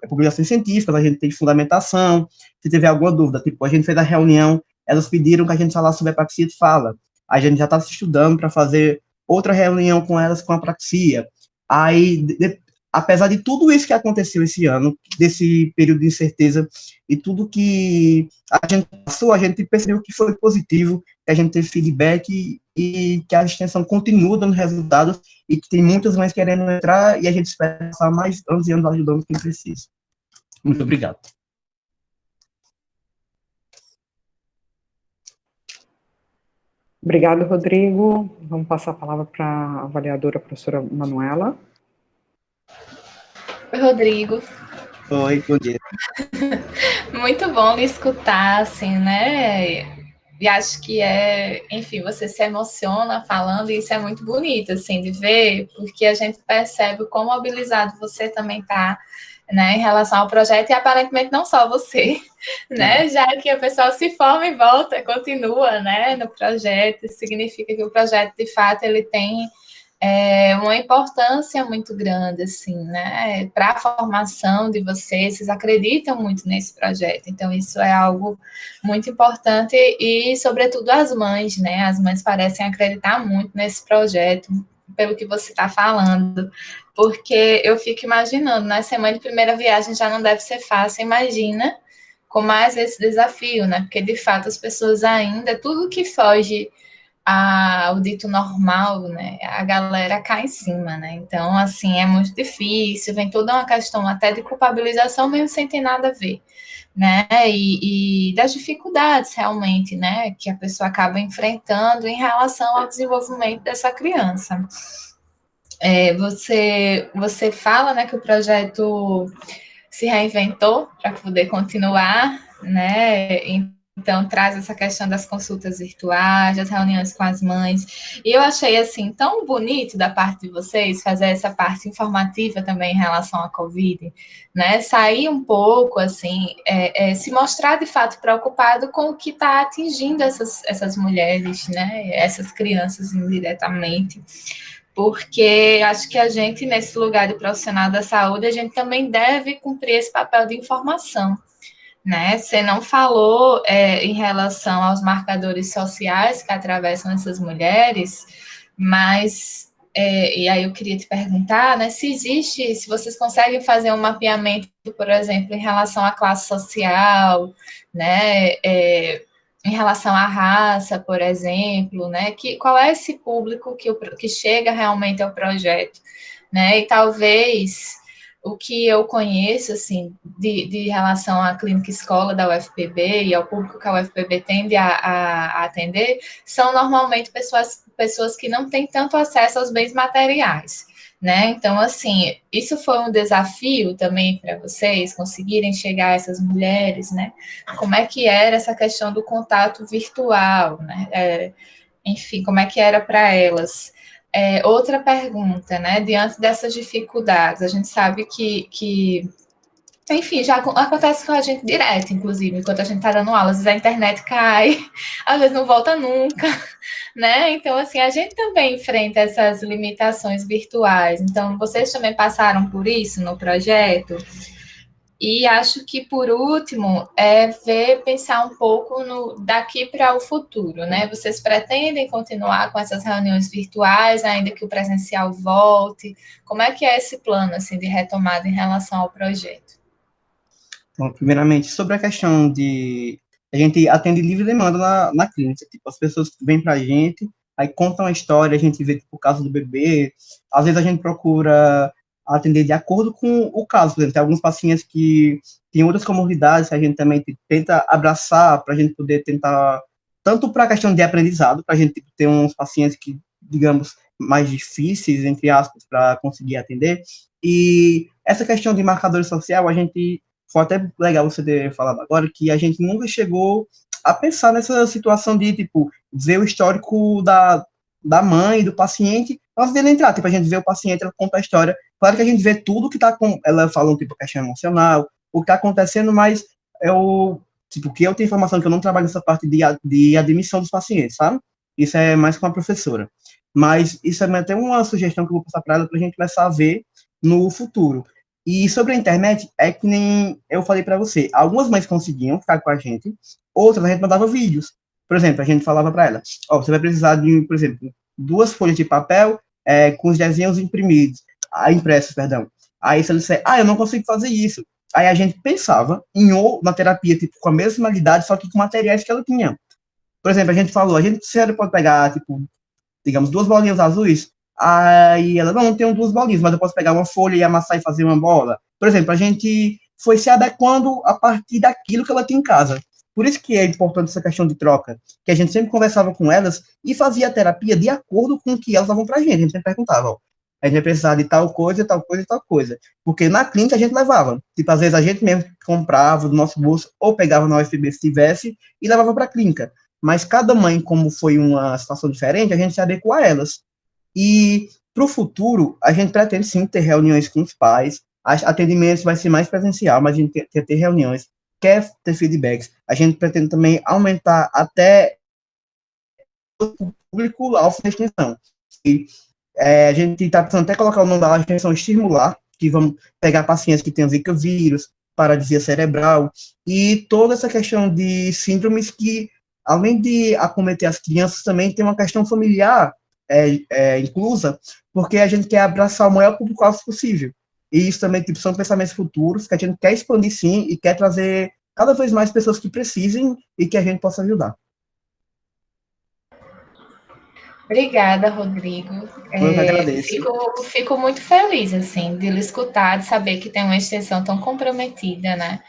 [SPEAKER 6] publicações científicas, a gente tem fundamentação, se tiver alguma dúvida, tipo, a gente fez a reunião, elas pediram que a gente falasse sobre apraxia de fala, a gente já está se estudando para fazer outra reunião com elas com apraxia, aí, apesar de tudo isso que aconteceu esse ano, desse período de incerteza, e tudo que a gente passou, a gente percebeu que foi positivo, que a gente teve feedback e que a extensão continua dando resultados e que tem muitas mães querendo entrar e a gente espera passar mais anos e anos ajudando quem precisa. Muito obrigado.
[SPEAKER 1] Obrigado, Rodrigo. Vamos passar a palavra para a avaliadora, a professora Manuela.
[SPEAKER 3] Oi, Rodrigo.
[SPEAKER 6] Oi, bom dia.
[SPEAKER 3] Muito bom lhe escutar, assim, né? E acho que enfim, você se emociona falando, e isso é muito bonito, assim, de ver, porque a gente percebe o quão mobilizado você também está, né, em relação ao projeto, e aparentemente não só você, né, já que a pessoa se forma e volta, continua, né, no projeto, isso significa que o projeto, de fato, ele tem uma importância muito grande, assim, né, para a formação de vocês acreditam muito nesse projeto, então isso é algo muito importante e, sobretudo, as mães, né, as mães parecem acreditar muito nesse projeto, pelo que você está falando, porque eu fico imaginando, né, ser mãe de primeira viagem já não deve ser fácil, imagina com mais esse desafio, né, porque, de fato, as pessoas ainda, tudo que foge o dito normal, né, a galera cai em cima, né, então, assim, é muito difícil, vem toda uma questão até de culpabilização mesmo sem ter nada a ver, né, e das dificuldades, realmente, né, que a pessoa acaba enfrentando em relação ao desenvolvimento dessa criança. Você fala, né, que o projeto se reinventou para poder continuar, né, então, traz essa questão das consultas virtuais, das reuniões com as mães. E eu achei, assim, tão bonito da parte de vocês fazer essa parte informativa também em relação à Covid, né? Sair um pouco, assim, se mostrar, de fato, preocupado com o que está atingindo essas mulheres, né? Essas crianças indiretamente. Porque acho que a gente, nesse lugar de profissional da saúde, a gente também deve cumprir esse papel de informação, né? Você não falou em relação aos marcadores sociais que atravessam essas mulheres, mas, e aí eu queria te perguntar, né, se vocês conseguem fazer um mapeamento, por exemplo, em relação à classe social, né, em relação à raça, por exemplo, né, qual é esse público que chega realmente ao projeto, né, e talvez o que eu conheço, assim, de relação à clínica escola da UFPB e ao público que a UFPB tende a atender, são normalmente pessoas que não têm tanto acesso aos bens materiais, né? Então, assim, isso foi um desafio também para vocês conseguirem chegar a essas mulheres, né? Como é que era essa questão do contato virtual, né? Enfim, como é que era para elas? Outra pergunta, né? Diante dessas dificuldades, a gente sabe que enfim, já acontece com a gente direto, inclusive, enquanto a gente está dando aula, às vezes a internet cai, às vezes não volta nunca, né? Então, assim, a gente também enfrenta essas limitações virtuais. Então, vocês também passaram por isso no projeto? E acho que, por último, pensar um pouco daqui para o futuro, né? Vocês pretendem continuar com essas reuniões virtuais, ainda que o presencial volte? Como é que é esse plano, assim, de retomada em relação ao projeto?
[SPEAKER 6] Bom, primeiramente, sobre a questão de... A gente atende livre demanda na clínica. Tipo, as pessoas vêm para a gente, aí contam a história, a gente vê, tipo, o caso do bebê. Às vezes a gente procura atender de acordo com o caso. Por exemplo, tem alguns pacientes que têm outras comorbidades que a gente também tenta abraçar para a gente poder tentar, tanto para a questão de aprendizado, para a gente ter uns pacientes que, digamos, mais difíceis, entre aspas, para conseguir atender. E essa questão de marcador social, a gente... Foi até legal você ter falado agora que a gente nunca chegou a pensar nessa situação de, tipo, ver o histórico da mãe, do paciente, antes dele entrar. Tipo, a gente vê o paciente, ela conta a história. Claro que a gente vê tudo que tá com... Ela fala, tipo, questão emocional, o que tá acontecendo, mas tipo, que eu tenho informação que eu não trabalho nessa parte de admissão dos pacientes, sabe? Isso é mais com a professora. Mas isso é até uma sugestão que eu vou passar para ela, para a gente começar a ver no futuro. E sobre a internet, é que nem eu falei para você, algumas mães conseguiam ficar com a gente, outras a gente mandava vídeos. Por exemplo, a gente falava para ela, você vai precisar de, por exemplo, 2 folhas de papel com os desenhos impressos, perdão. Aí se ela disser, eu não consigo fazer isso. Aí a gente pensava na terapia, tipo, com a mesma idade, só que com materiais que ela tinha. Por exemplo, a gente falou, a senhora pode pegar, tipo, digamos, 2 bolinhas azuis. Aí ela, não tenho 2 bolinhas, mas eu posso pegar uma folha e amassar e fazer uma bola. Por exemplo, a gente foi se adequando a partir daquilo que ela tem em casa. Por isso que é importante essa questão de troca, que a gente sempre conversava com elas e fazia a terapia de acordo com o que elas davam pra gente. A gente sempre perguntava, a gente vai precisar de tal coisa, tal coisa e tal coisa. Porque na clínica a gente levava. Tipo, às vezes a gente mesmo comprava do nosso bolso ou pegava na UFB se tivesse e levava para a clínica. Mas cada mãe, como foi uma situação diferente, a gente se adequou a elas. E para o futuro, a gente pretende sim ter reuniões com os pais, atendimentos vai ser mais presencial, mas a gente quer ter reuniões, quer ter feedbacks. A gente pretende também aumentar até o público-alvo da extensão. E, a gente está pensando até colocar o nome da extensão estimular, que vamos pegar pacientes que têm Zika vírus, paralisia cerebral, e toda essa questão de síndromes que, além de acometer as crianças, também tem uma questão familiar inclusa, porque a gente quer abraçar o maior público-alvo possível. E isso também, tipo, são pensamentos futuros que a gente quer expandir sim e quer trazer cada vez mais pessoas que precisem e que a gente possa ajudar.
[SPEAKER 3] Obrigada, Rodrigo.
[SPEAKER 6] Eu que agradeço.
[SPEAKER 3] Fico muito feliz, assim, de lhe escutar, de saber que tem uma extensão tão comprometida, né?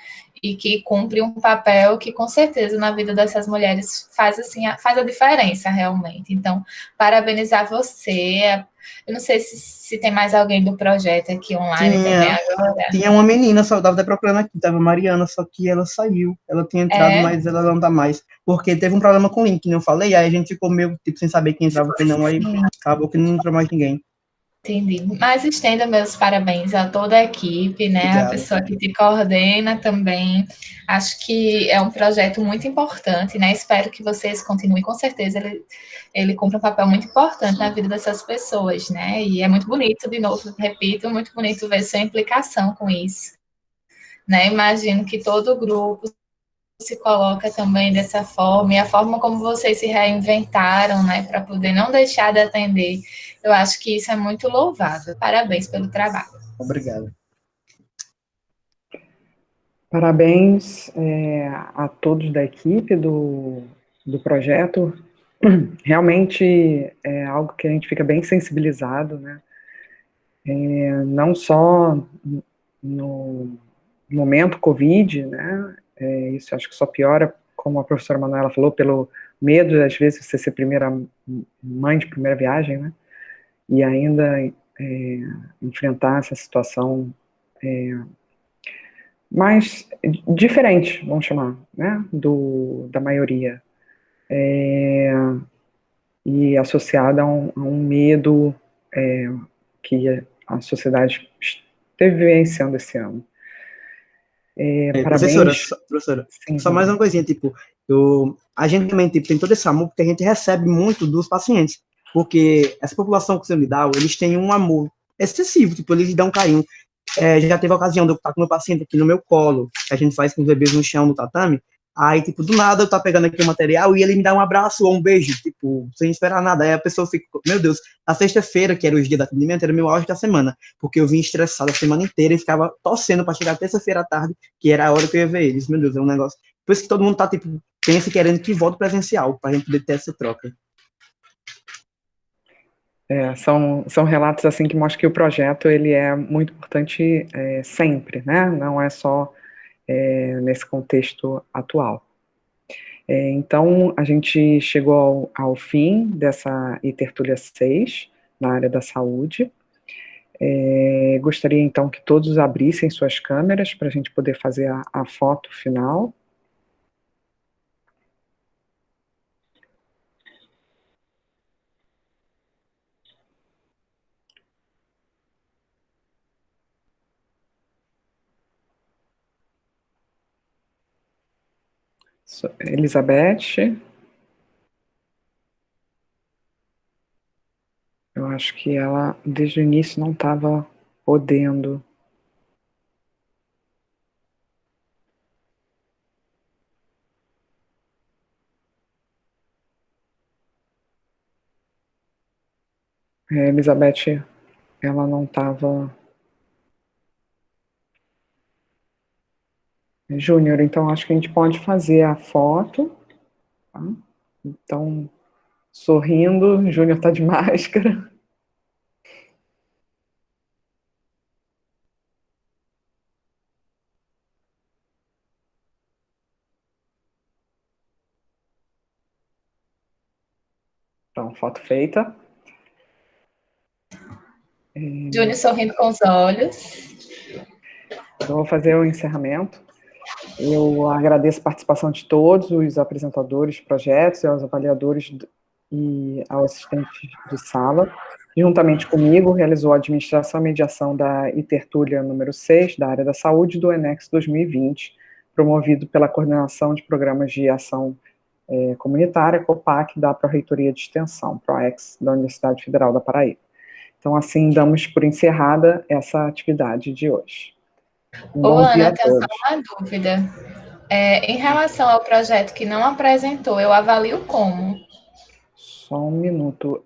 [SPEAKER 3] E que cumpre um papel que, com certeza, na vida dessas mulheres faz a diferença, realmente. Então, parabenizar você. Eu não sei se tem mais alguém do projeto aqui online também agora.
[SPEAKER 6] Tinha uma menina, só estava até procurando aqui, estava Mariana, só que ela saiu. Ela tinha entrado, mas ela não está mais. Porque teve um problema com o link, como eu falei, aí a gente ficou meio, tipo, sem saber quem entrava, quem não, aí acabou que não entrou mais ninguém.
[SPEAKER 3] Entendi. Mas estenda meus parabéns a toda a equipe, né?
[SPEAKER 6] Obrigado.
[SPEAKER 3] A pessoa que te coordena também. Acho que é um projeto muito importante, né? Espero que vocês continuem. Com certeza, ele cumpre um papel muito importante na vida dessas pessoas, né? E é muito bonito, de novo, repito, muito bonito ver sua implicação com isso, né? Imagino que todo grupo se coloca também dessa forma, e a forma como vocês se reinventaram, né, para poder não deixar de atender, eu acho que isso é muito louvável. Parabéns pelo trabalho.
[SPEAKER 6] Obrigado.
[SPEAKER 1] Parabéns a todos da equipe do projeto. Realmente é algo que a gente fica bem sensibilizado, né? Não só no momento Covid, né? Isso acho que só piora, como a professora Manuela falou, pelo medo, às vezes, você ser primeira mãe de primeira viagem, né? E ainda enfrentar essa situação mais diferente, vamos chamar, né? Da maioria. E associada a um medo que a sociedade esteve vivenciando esse ano. Parabéns.
[SPEAKER 6] Professora,
[SPEAKER 1] Sim,
[SPEAKER 6] só mais uma coisinha, tipo, a gente também tipo, tem todo esse amor porque a gente recebe muito dos pacientes, porque essa população com síndrome eles têm um amor excessivo, tipo, eles dão carinho. Já teve a ocasião de eu estar com meu paciente aqui no meu colo, que a gente faz com os bebês no chão, no tatame, aí, tipo, do nada eu tô pegando aqui o material e ele me dá um abraço ou um beijo, tipo, sem esperar nada. Aí a pessoa fica, meu Deus, na sexta-feira, que era o dia do atendimento, era o meu auge da semana, porque eu vim estressado a semana inteira e ficava torcendo para chegar terça-feira à tarde, que era a hora que eu ia ver eles. Meu Deus, é um negócio. Por isso que todo mundo tá, tipo, pensa e querendo que volte presencial, pra gente poder ter essa troca.
[SPEAKER 1] São relatos assim que mostram que o projeto ele é muito importante sempre, né? Não é só nesse contexto atual. Então, a gente chegou ao fim dessa Itertúlia 6, na área da saúde. Gostaria, então, que todos abrissem suas câmeras para a gente poder fazer a foto final. Elizabeth, eu acho que ela, desde o início, não estava podendo. Elizabeth, ela não estava. Júnior, então acho que a gente pode fazer a foto. Tá? Então, sorrindo, Júnior está de máscara. Então, foto feita.
[SPEAKER 3] Júnior sorrindo com os olhos.
[SPEAKER 1] Eu vou fazer o encerramento. Eu agradeço a participação de todos os apresentadores de projetos, aos avaliadores e aos assistentes de sala. Juntamente comigo, realizou a administração e mediação da Itertúlia número 6, da área da saúde, do ENEX 2020, promovido pela Coordenação de Programas de Ação Comunitária, COPAC, da Pró-Reitoria de Extensão, PROEX, da Universidade Federal da Paraíba. Então, assim, damos por encerrada essa atividade de hoje.
[SPEAKER 3] Ô, Ana, eu tenho só uma dúvida. Em relação ao projeto que não apresentou, eu avalio como?
[SPEAKER 1] Só um minuto.